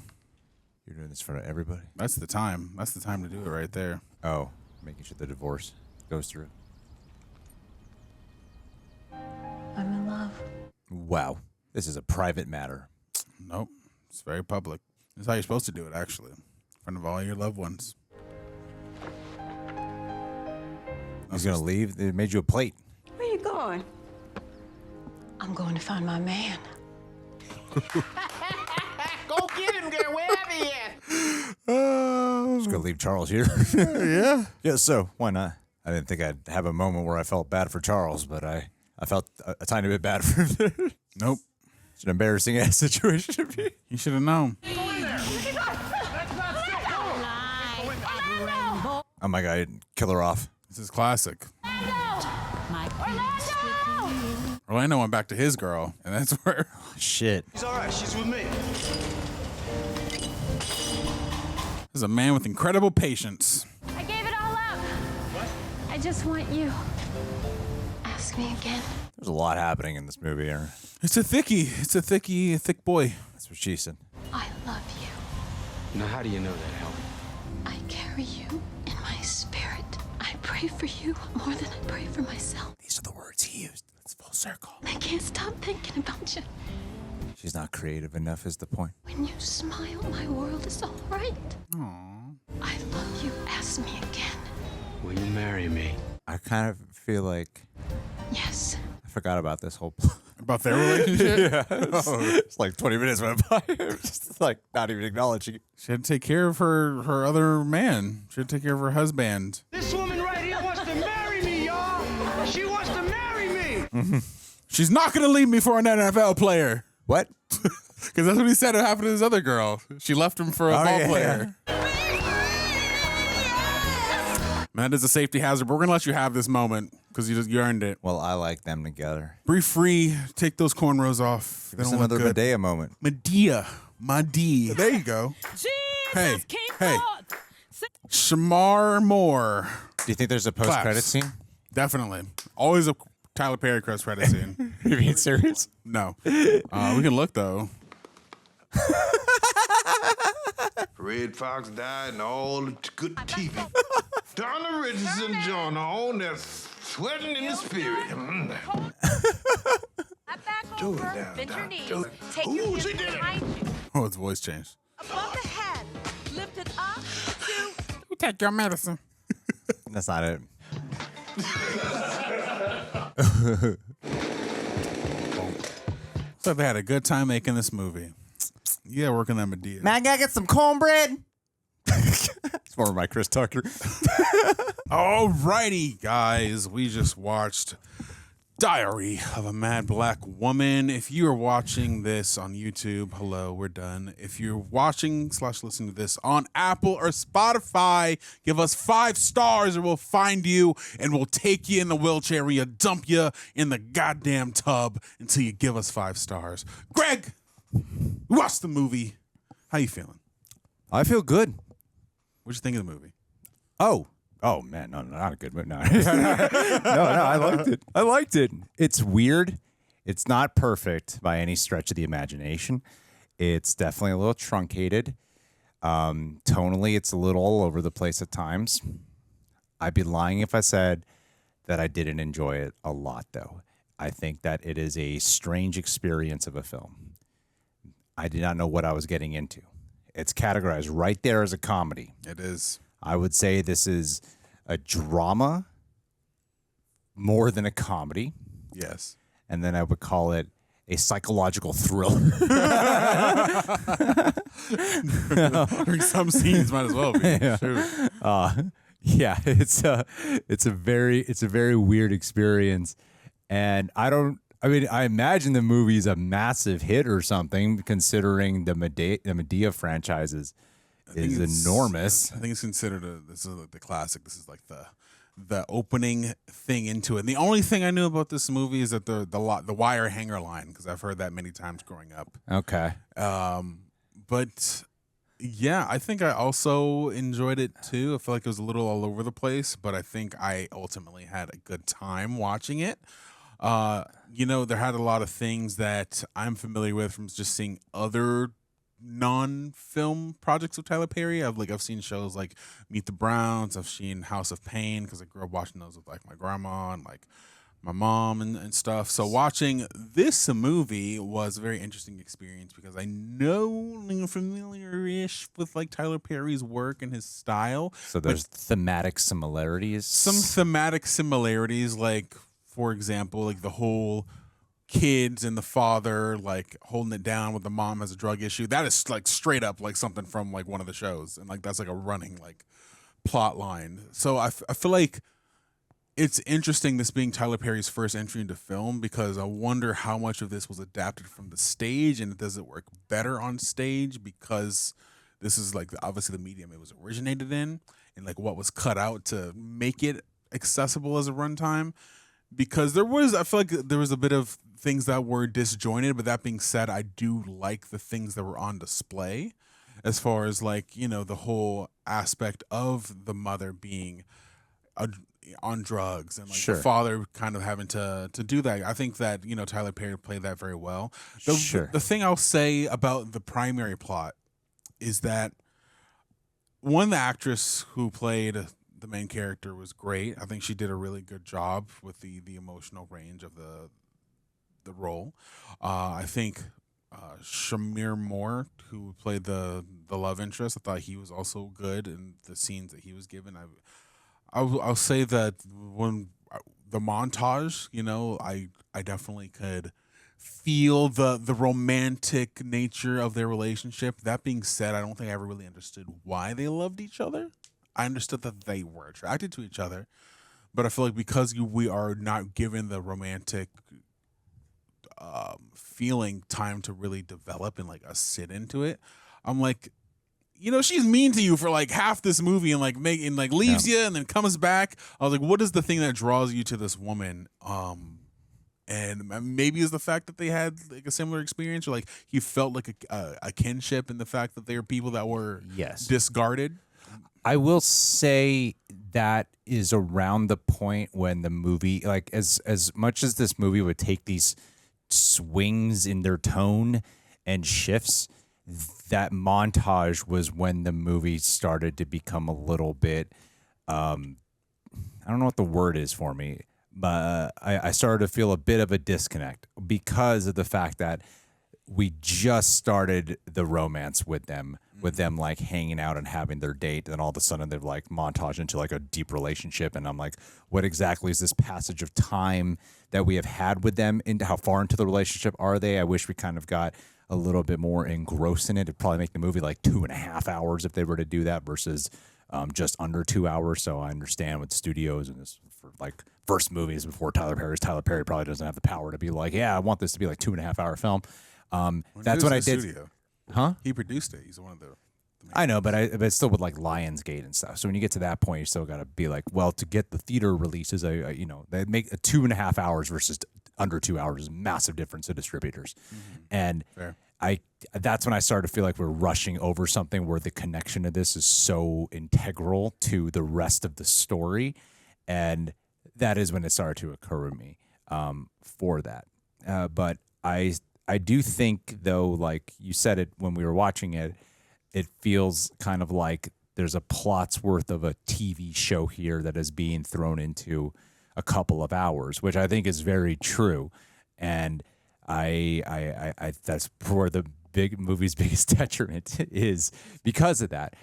You're doing this in front of everybody? That's the time. That's the time to do it right there. Oh, making sure the divorce goes through. I'm in love. Wow. This is a private matter. Nope. It's very public. This is how you're supposed to do it, actually. In front of all your loved ones. He's going to leave. They made you a plate. Where you going? I'm going to find my man. Go get him, girl, wherever he at. Just going to leave Charles here. Yeah. Yeah, so why not? I didn't think I'd have a moment where I felt bad for Charles, but I felt a tiny bit bad for him. Nope. It's an embarrassing ass situation to be. You should have known. Oh my God, kill her off. This is classic. Orlando went back to his girl, and that's where... Shit. She's all right. She's with me. This is a man with incredible patience. I gave it all up. What? I just want you. Ask me again. There's a lot happening in this movie, Aaron. It's a thickie. It's a thickie, a thick boy. That's what she said. I love you. Now, how do you know that, Helen? I carry you in my spirit. I pray for you more than I pray for myself. These are the words he used. It's full circle. I can't stop thinking about you. She's not creative enough is the point. When you smile, my world is all right. Aww. I love you. Ask me again. marry me? I kind of feel like Yes. I forgot about this whole About their relationship? yeah, it's like 20 minutes went by. Just like not even acknowledging it. She had to take care of her other man. She had to take care of her husband. This woman right here wants to marry me, y'all. She wants to marry me. She's not going to leave me for an NFL player. What? Because that's what he said happened to his other girl. She left him for a ball player. Man, that is a safety hazard, but we're going to let you have this moment because you earned it. Well, I like them together. Breathe free. Take those cornrows off. Give us another Madea moment. Madea. There you go. Hey. Shemar Moore. Do you think there's a post-credit scene? Definitely. Always a Tyler Perry credit scene. You being serious? No. We can look, though. Red Fox died and all the good TV. Donna Richardson John on there sweating in the spirit. Do it down, Bend your down. knees. Do it. Take your Ooh, hands she did it. behind you. Oh, his voice changed. Above the head. Lift it up. You take your medicine. That's not it. So they had a good time making this movie. Yeah, working that Madea. Man, I gotta get some cornbread. It's more of my Chris Tucker. Alrighty, guys. We just watched Diary of a Mad Black Woman. If you are watching this on YouTube, hello, we're done. If you're watching / listening to this on Apple or Spotify, give us 5 stars or we'll find you and we'll take you in the wheelchair. We'll dump you in the goddamn tub until you give us 5 stars. Greg, we watched the movie. How you feeling? I feel good. What'd you think of the movie? Oh man, no, not a good movie. No. I liked it. I liked it. It's weird. It's not perfect by any stretch of the imagination. It's definitely a little truncated. Tonally, it's a little all over the place at times. I'd be lying if I said that I didn't enjoy it a lot, though. I think that it is a strange experience of a film. I did not know what I was getting into. It's categorized right there as a comedy. It is. I would say this is a drama more than a comedy. Yes. And then I would call it a psychological thriller. Some scenes might as well be. Yeah. Sure. Yeah, it's a very weird experience. And I imagine the movie is a massive hit or something, considering the Madea franchises is enormous. I think it's considered this is like the classic. This is like the opening thing into it. And the only thing I knew about this movie is that the wire hanger line, because I've heard that many times growing up. Okay. But yeah, I think I also enjoyed it too. I feel like it was a little all over the place, but I think I ultimately had a good time watching it. There had a lot of things that I'm familiar with from just seeing other non-film projects of Tyler Perry. I've seen shows like Meet the Browns. I've seen House of Pain because I grew up watching those with like my grandma and like my mom and stuff. So watching this movie was a very interesting experience because I know I'm familiar-ish with like Tyler Perry's work and his style. So there's thematic similarities. Some thematic similarities, like for example, like the whole kids and the father like holding it down with the mom has a drug issue. That is like straight up like something from like one of the shows, and like that's like a running like plot line. So I feel like it's interesting this being Tyler Perry's first entry into film, because I wonder how much of this was adapted from the stage, and does it work better on stage because this is like obviously the medium it was originated in, and like what was cut out to make it accessible as a runtime. Because I feel like there was a bit of things that were disjointed, but that being said, I do like the things that were on display as far as like, the whole aspect of the mother being on drugs and like Sure. the father kind of having to do that. I think that, Tyler Perry played that very well. Sure. The thing I'll say about the primary plot is that the actress who played the main character was great. I think she did a really good job with the emotional range of the role. I think Shemar Moore, who played the love interest, I thought he was also good in the scenes that he was given. I'll say that when the montage, I definitely could feel the romantic nature of their relationship. That being said, I don't think I ever really understood why they loved each other. I understood that they were attracted to each other, but I feel like because we are not given the romantic feeling time to really develop and like us sit into it, I'm like, she's mean to you for like half this movie and like leaves you and then comes back. I was like, what is the thing that draws you to this woman? And maybe it's the fact that they had like a similar experience, or like he felt like a kinship in the fact that they were people that were discarded. I will say that is around the point when the movie, like as much as this movie would take these swings in their tone and shifts, that montage was when the movie started to become a little bit, I don't know what the word is for me, but I started to feel a bit of a disconnect because of the fact that we just started the romance with them like hanging out and having their date, and then all of a sudden they're like montage into like a deep relationship, and I'm like, what exactly is this passage of time that we have had with them? Into how far into the relationship are they? I wish we kind of got a little bit more engrossed in it. It'd probably make the movie like 2.5 hours if they were to do that versus just under 2 hours. So I understand with studios and this for like first movies before Tyler Perry probably doesn't have the power to be like, yeah, I want this to be like 2.5 hour film. That's what I did. Studio. Huh? He produced it. He's one of the I know, but it's still with like Lionsgate and stuff. So when you get to that point, you still got to be like, well, to get the theater releases, they make a 2.5 hours versus under 2 hours is a massive difference to distributors. And Fair. That's when I started to feel like we're rushing over something where the connection of this is so integral to the rest of the story. And that is when it started to occur to me for that. But I do think, though, like you said it when we were watching it, it feels kind of like there's a plot's worth of a TV show here that is being thrown into a couple of hours, which I think is very true. And I that's for the big movie's biggest detriment is because of that.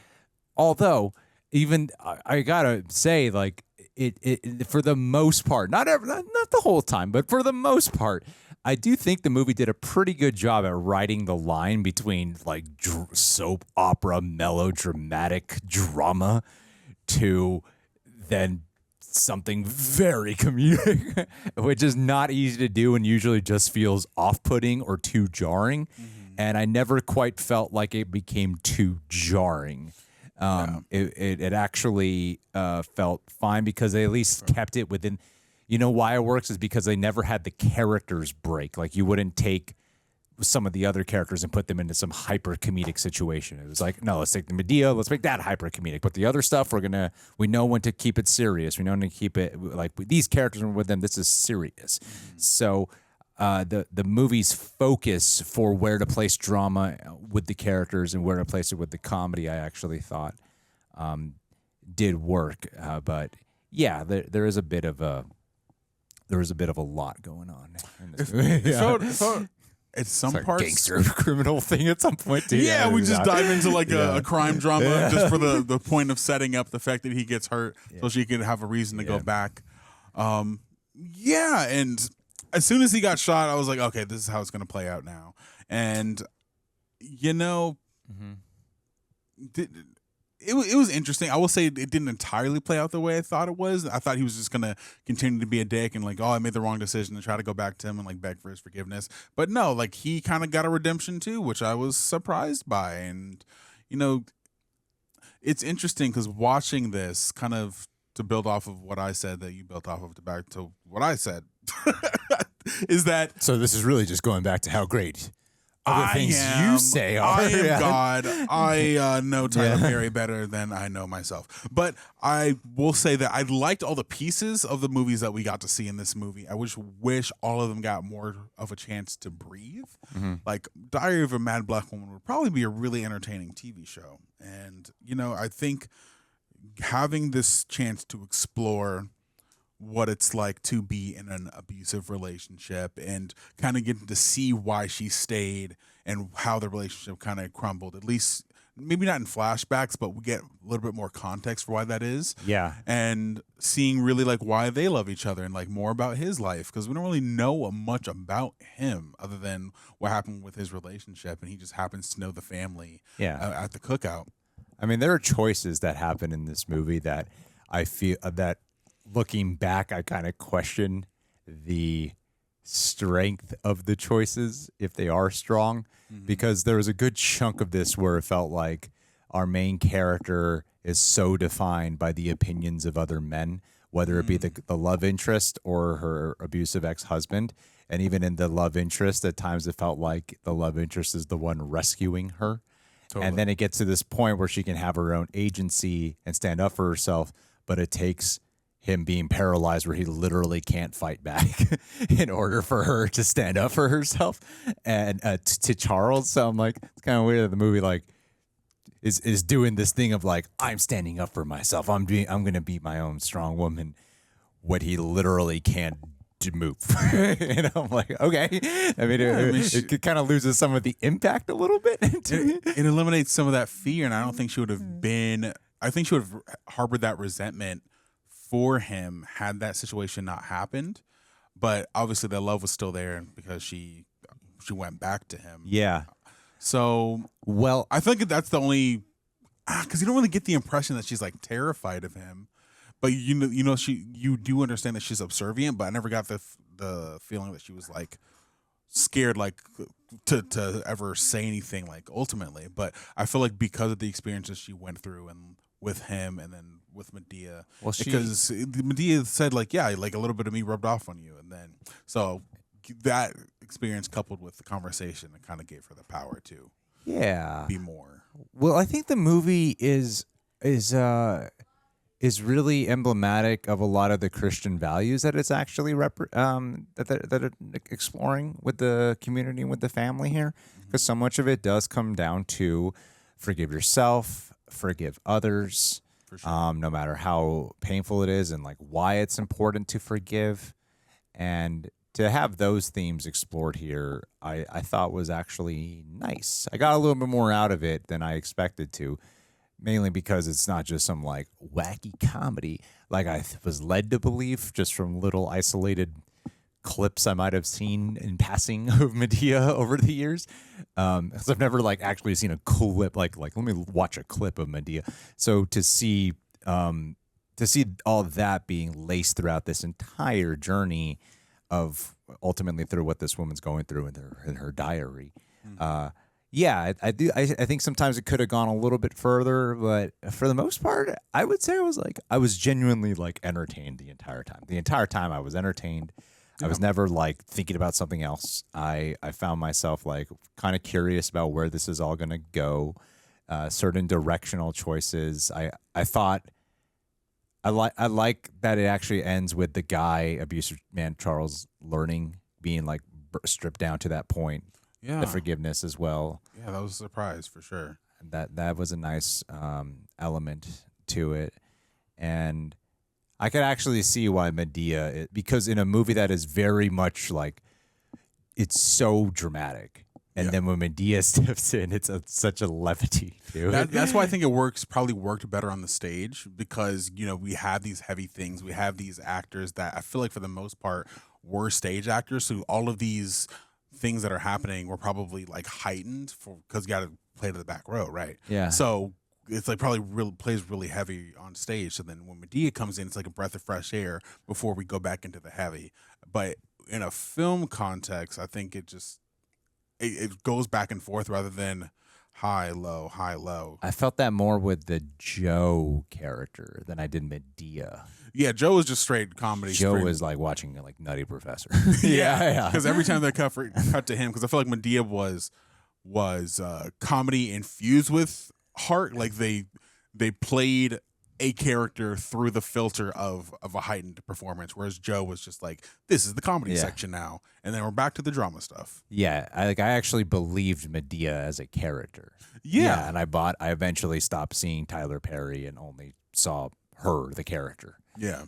Although, even I gotta say, like it for the most part, not the whole time, but for the most part, I do think the movie did a pretty good job at writing the line between like soap opera, melodramatic drama to then something very comedic, which is not easy to do and usually just feels off-putting or too jarring. And I never quite felt like it became too jarring. It actually felt fine because they at least kept it within. You know why it works is because they never had the characters break. Like you wouldn't take some of the other characters and put them into some hyper comedic situation. It was like, no, let's take the Madea, let's make that hyper comedic. But the other stuff, we know when to keep it serious. We know when to keep it like these characters are with them. This is serious. So the movie's focus for where to place drama with the characters and where to place it with the comedy, I actually thought did work. But yeah, there is a bit of a. There was a bit of a lot going on in this movie. At some it's parts, gangster criminal thing at some point too. Yeah, we just dive into like a crime drama just for the point of setting up the fact that he gets hurt, so she can have a reason to go back. And as soon as he got shot, I was like, okay, this is how it's going to play out now. And it was interesting. I will say it didn't entirely play out the way I thought it was. I thought he was just going to continue to be a dick and like, oh, I made the wrong decision, and try to go back to him and like beg for his forgiveness. But no, like he kind of got a redemption too, which I was surprised by. And, it's interesting because watching this kind of to build off of what I said that you built off of to back to what I said is that. So this is really just going back to how great other things you say are. I am God. I know Tyler Perry better than I know myself. But I will say that I liked all the pieces of the movies that we got to see in this movie. I wish all of them got more of a chance to breathe. Like Diary of a Mad Black Woman would probably be a really entertaining TV show. And, I think having this chance to explore what it's like to be in an abusive relationship and kind of getting to see why she stayed and how the relationship kind of crumbled, at least maybe not in flashbacks, but we get a little bit more context for why that is. Yeah. And seeing really like why they love each other and like more about his life, because we don't really know much about him other than what happened with his relationship, and he just happens to know the family at the cookout. I mean, there are choices that happen in this movie that I feel that looking back, I kind of question the strength of the choices if they are strong, because there was a good chunk of this where it felt like our main character is so defined by the opinions of other men, whether it be the love interest or her abusive ex-husband. And even in the love interest, at times it felt like the love interest is the one rescuing her. Totally. And then it gets to this point where she can have her own agency and stand up for herself, but it takes him being paralyzed where he literally can't fight back in order for her to stand up for herself and to Charles. So I'm like, it's kind of weird that the movie like is doing this thing of like, I'm standing up for myself. I'm going to be my own strong woman. What he literally can't move. And I'm like, okay. I mean, it kind of loses some of the impact a little bit. It eliminates some of that fear, and I don't think she would have been. I think she would have harbored that resentment for him had that situation not happened. But obviously, the love was still there because she went back to him. Yeah. So, well, I think that's the only, because you don't really get the impression that she's like terrified of him. But you do understand that she's subservient, but I never got the feeling that she was like scared like to ever say anything like ultimately. But I feel like because of the experiences she went through and with him and then with Madea, because Madea said like, yeah, like a little bit of me rubbed off on you, and then so that experience coupled with the conversation, it kind of gave her the power to be more. Well, I think the movie is really emblematic of a lot of the Christian values that it's actually that are exploring with the community and with the family here, because so much of it does come down to forgive yourself, forgive others, for sure. No matter how painful it is, and like why it's important to forgive, and to have those themes explored here, I thought was actually nice. I got a little bit more out of it than I expected to. Mainly because it's not just some like wacky comedy like I was led to believe just from little isolated clips I might have seen in passing of Madea over the years. Because I've never like actually seen a clip like let me watch a clip of Madea. So to see all that being laced throughout this entire journey of ultimately through what this woman's going through in her diary. Yeah, I do. I think sometimes it could have gone a little bit further, but for the most part, I would say I was genuinely like entertained the entire time. The entire time I was entertained. I was never like thinking about something else. I found myself like kind of curious about where this is all going to go. Certain directional choices. I thought I like that it actually ends with the guy, abusive man Charles, being like stripped down to that point. Yeah. The forgiveness as well. Yeah, that was a surprise for sure. That was a nice element to it. And I could actually see why Madea, because in a movie that is very much like, it's so dramatic. And then when Madea steps in, it's such a levity to it. That's why I think it probably worked better on the stage, because, we have these heavy things. We have these actors that I feel like for the most part were stage actors. So all of these things that are happening were probably like heightened because you got to play to the back row, right? Yeah. So it's like probably plays really heavy on stage. So then when Madea comes in, it's like a breath of fresh air before we go back into the heavy. But in a film context, I think it goes back and forth rather than high, low, high, low. I felt that more with the Joe character than I did Madea. Yeah, Joe was just straight comedy. Joe was like watching like Nutty Professor. Yeah. Because every time they cut to him, because I feel like Madea was comedy infused with heart. Like they played a character through the filter of a heightened performance, whereas Joe was just like, this is the comedy section now, and then we're back to the drama stuff. Yeah, I actually believed Madea as a character. Yeah, and I eventually stopped seeing Tyler Perry and only saw her, the character. Yeah,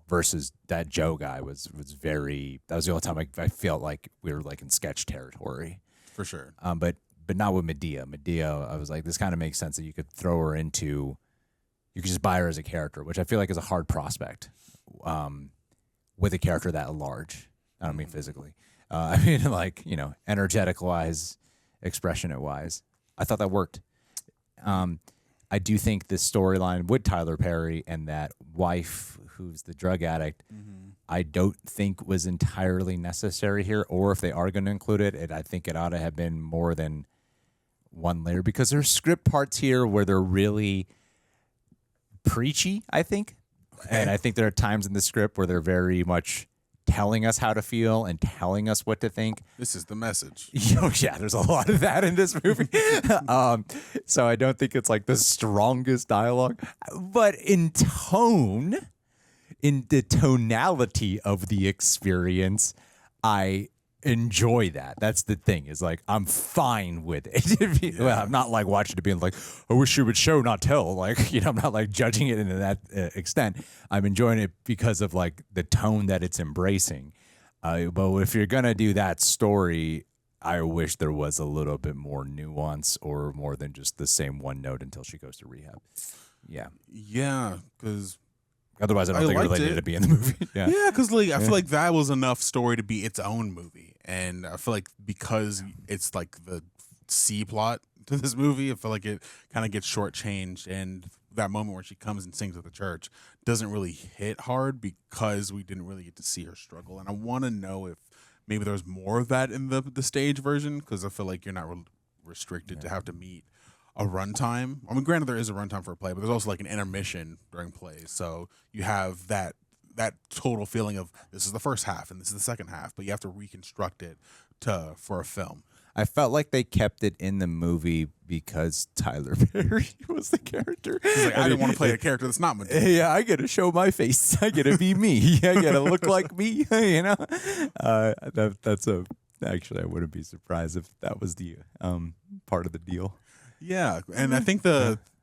versus that Joe guy was very. That was the only time I felt like we were like in sketch territory for sure. But but not with Madea. Madea, I was like, this kind of makes sense that you could throw her into, you could just buy her as a character, which I feel like is a hard prospect with a character that large. I don't mean physically. I mean, like, you know, energetic-wise, expression-wise. I thought that worked. I do think this storyline with Tyler Perry and that wife who's the drug addict, I don't think was entirely necessary here, or if they are going to include it, I think it ought to have been more than one layer, because there's script parts here where they're really preachy, I think. Okay. And I think there are times in the script where they're very much telling us how to feel and telling us what to think. This is the message. Oh, yeah, there's a lot of that in this movie. So I don't think it's like the strongest dialogue. But in tone, in the tonality of the experience, I enjoy that. That's the thing, is like, I'm fine with it. Well, I'm not like watching it being like, I wish you would show, not tell. Like, you know, I'm not like judging it in that extent. I'm enjoying it because of like the tone that it's embracing. But if you're going to do that story, I wish there was a little bit more nuance or more than just the same one note until she goes to rehab. Yeah. Yeah, because otherwise I don't think it really needed to be in the movie. Yeah, because like I feel like that was enough story to be its own movie. And I feel like because it's like the C plot to this movie, I feel like it kind of gets shortchanged. And that moment where she comes and sings at the church doesn't really hit hard because we didn't really get to see her struggle. And I want to know if maybe there's more of that in the stage version, because I feel like you're not restricted to have to meet a runtime. I mean, granted, there is a runtime for a play, but there's also like an intermission during plays. So you have that total feeling of this is the first half and this is the second half, but you have to reconstruct it for a film. I felt like they kept it in the movie because Tyler Perry was the character. He's like, I didn't want to play a character that's not Madea. Yeah, I got to show my face. I got to be me. I got to look like me. You know, actually, I wouldn't be surprised if that was the part of the deal. Yeah, and I think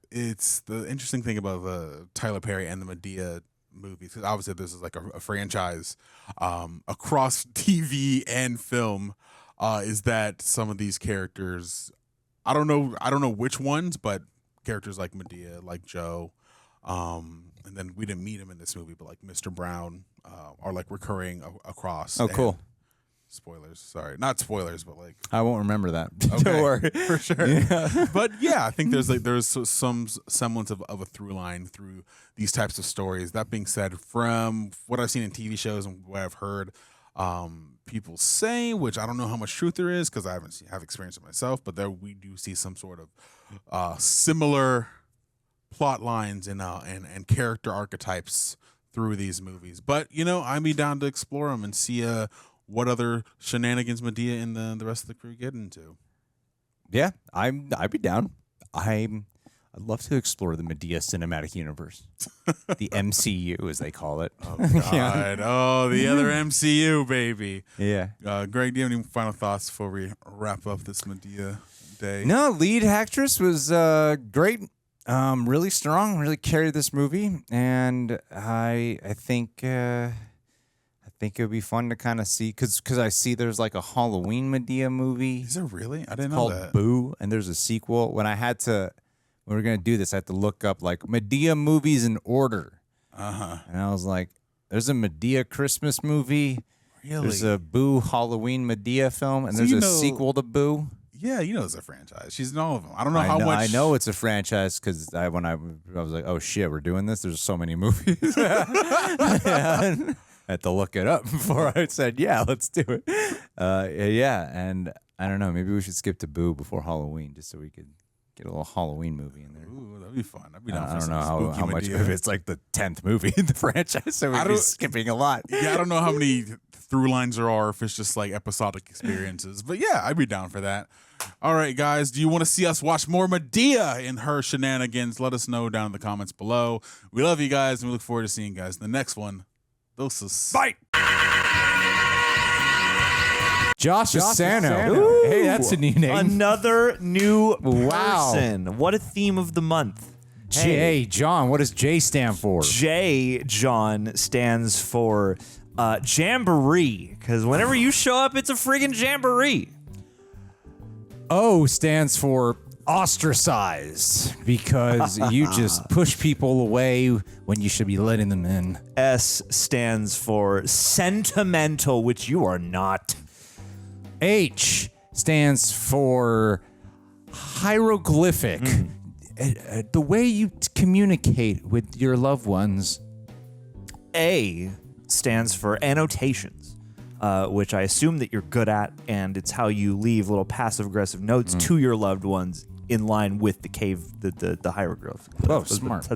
it's the interesting thing about the Tyler Perry and the Madea movies, because obviously this is like a franchise across TV and film, is that some of these characters, I don't know which ones, but characters like Madea, like Joe, and then we didn't meet him in this movie, but like Mr. Brown are like recurring across. Oh, cool. Spoilers, sorry, not spoilers, but like I won't remember that. Okay, Don't worry, for sure. Yeah. But yeah, I think there's some semblance of a through line through these types of stories. That being said, from what I've seen in TV shows and what I've heard people say, which I don't know how much truth there is because I have experienced it myself, but there we do see some sort of similar plot lines and character archetypes through these movies. But you know, I'd be down to explore them and see what other shenanigans Madea and the rest of the crew get into. Yeah, I'd be down. I'd love to explore the Madea cinematic universe, the MCU as they call it. Oh God! Yeah. Oh, the other MCU, baby. Yeah. Greg, do you have any final thoughts before we wrap up this Madea day? No, lead actress was great. Really strong. Really carried this movie, and I think it would be fun to kind of see, because I see there's like a Halloween Madea movie. Is there really? I didn't know called that. Boo, and there's a sequel. When we were going to do this, I had to look up like Madea movies in order. And I was like, there's a Madea Christmas movie. Really? There's a Boo Halloween Madea film, and there's a sequel to Boo. Yeah, you know it's a franchise. She's in all of them. I don't know how much. I know it's a franchise because when I was like, oh shit, we're doing this. There's so many movies. I had to look it up before I said, yeah, let's do it. Yeah, and I don't know. Maybe we should skip to Boo before Halloween just so we could get a little Halloween movie in there. Ooh, that'd be fun. I'd be down I for don't know how much, Madea. if it's like the 10th movie in the franchise, so we'd be skipping a lot. Yeah, I don't know how many through lines there are, if it's just like episodic experiences. But yeah, I'd be down for that. All right, guys, do you want to see us watch more Madea in her shenanigans? Let us know down in the comments below. We love you guys, and we look forward to seeing you guys in the next one. Doses. Bye. Josh Asano. Hey, that's a new name. Another new person. What a theme of the month. J. John. What does J stand for? J. John stands for jamboree. Because whenever you show up, it's a friggin' jamboree. O stands for ostracized because you just push people away when you should be letting them in. S stands for sentimental, which you are not. H stands for hieroglyphic. The way you communicate with your loved ones. A stands for annotations, which I assume that you're good at, and it's how you leave little passive-aggressive notes to your loved ones in line with the the hieroglyph. Oh, smart.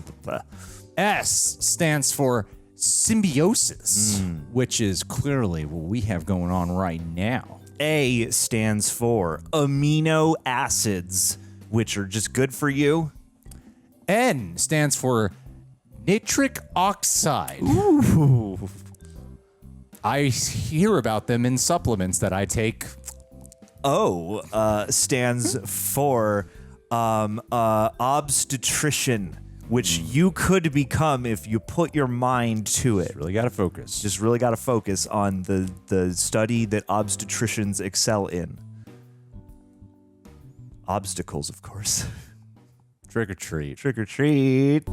S stands for symbiosis, which is clearly what we have going on right now. A stands for amino acids, which are just good for you. N stands for nitric oxide. Ooh. I hear about them in supplements that I take. O stands for obstetrician, which you could become if you put your mind to it. Really got to focus. Just really got to focus on the study that obstetricians excel in. Obstacles, of course. Trick or treat. Trick or treat.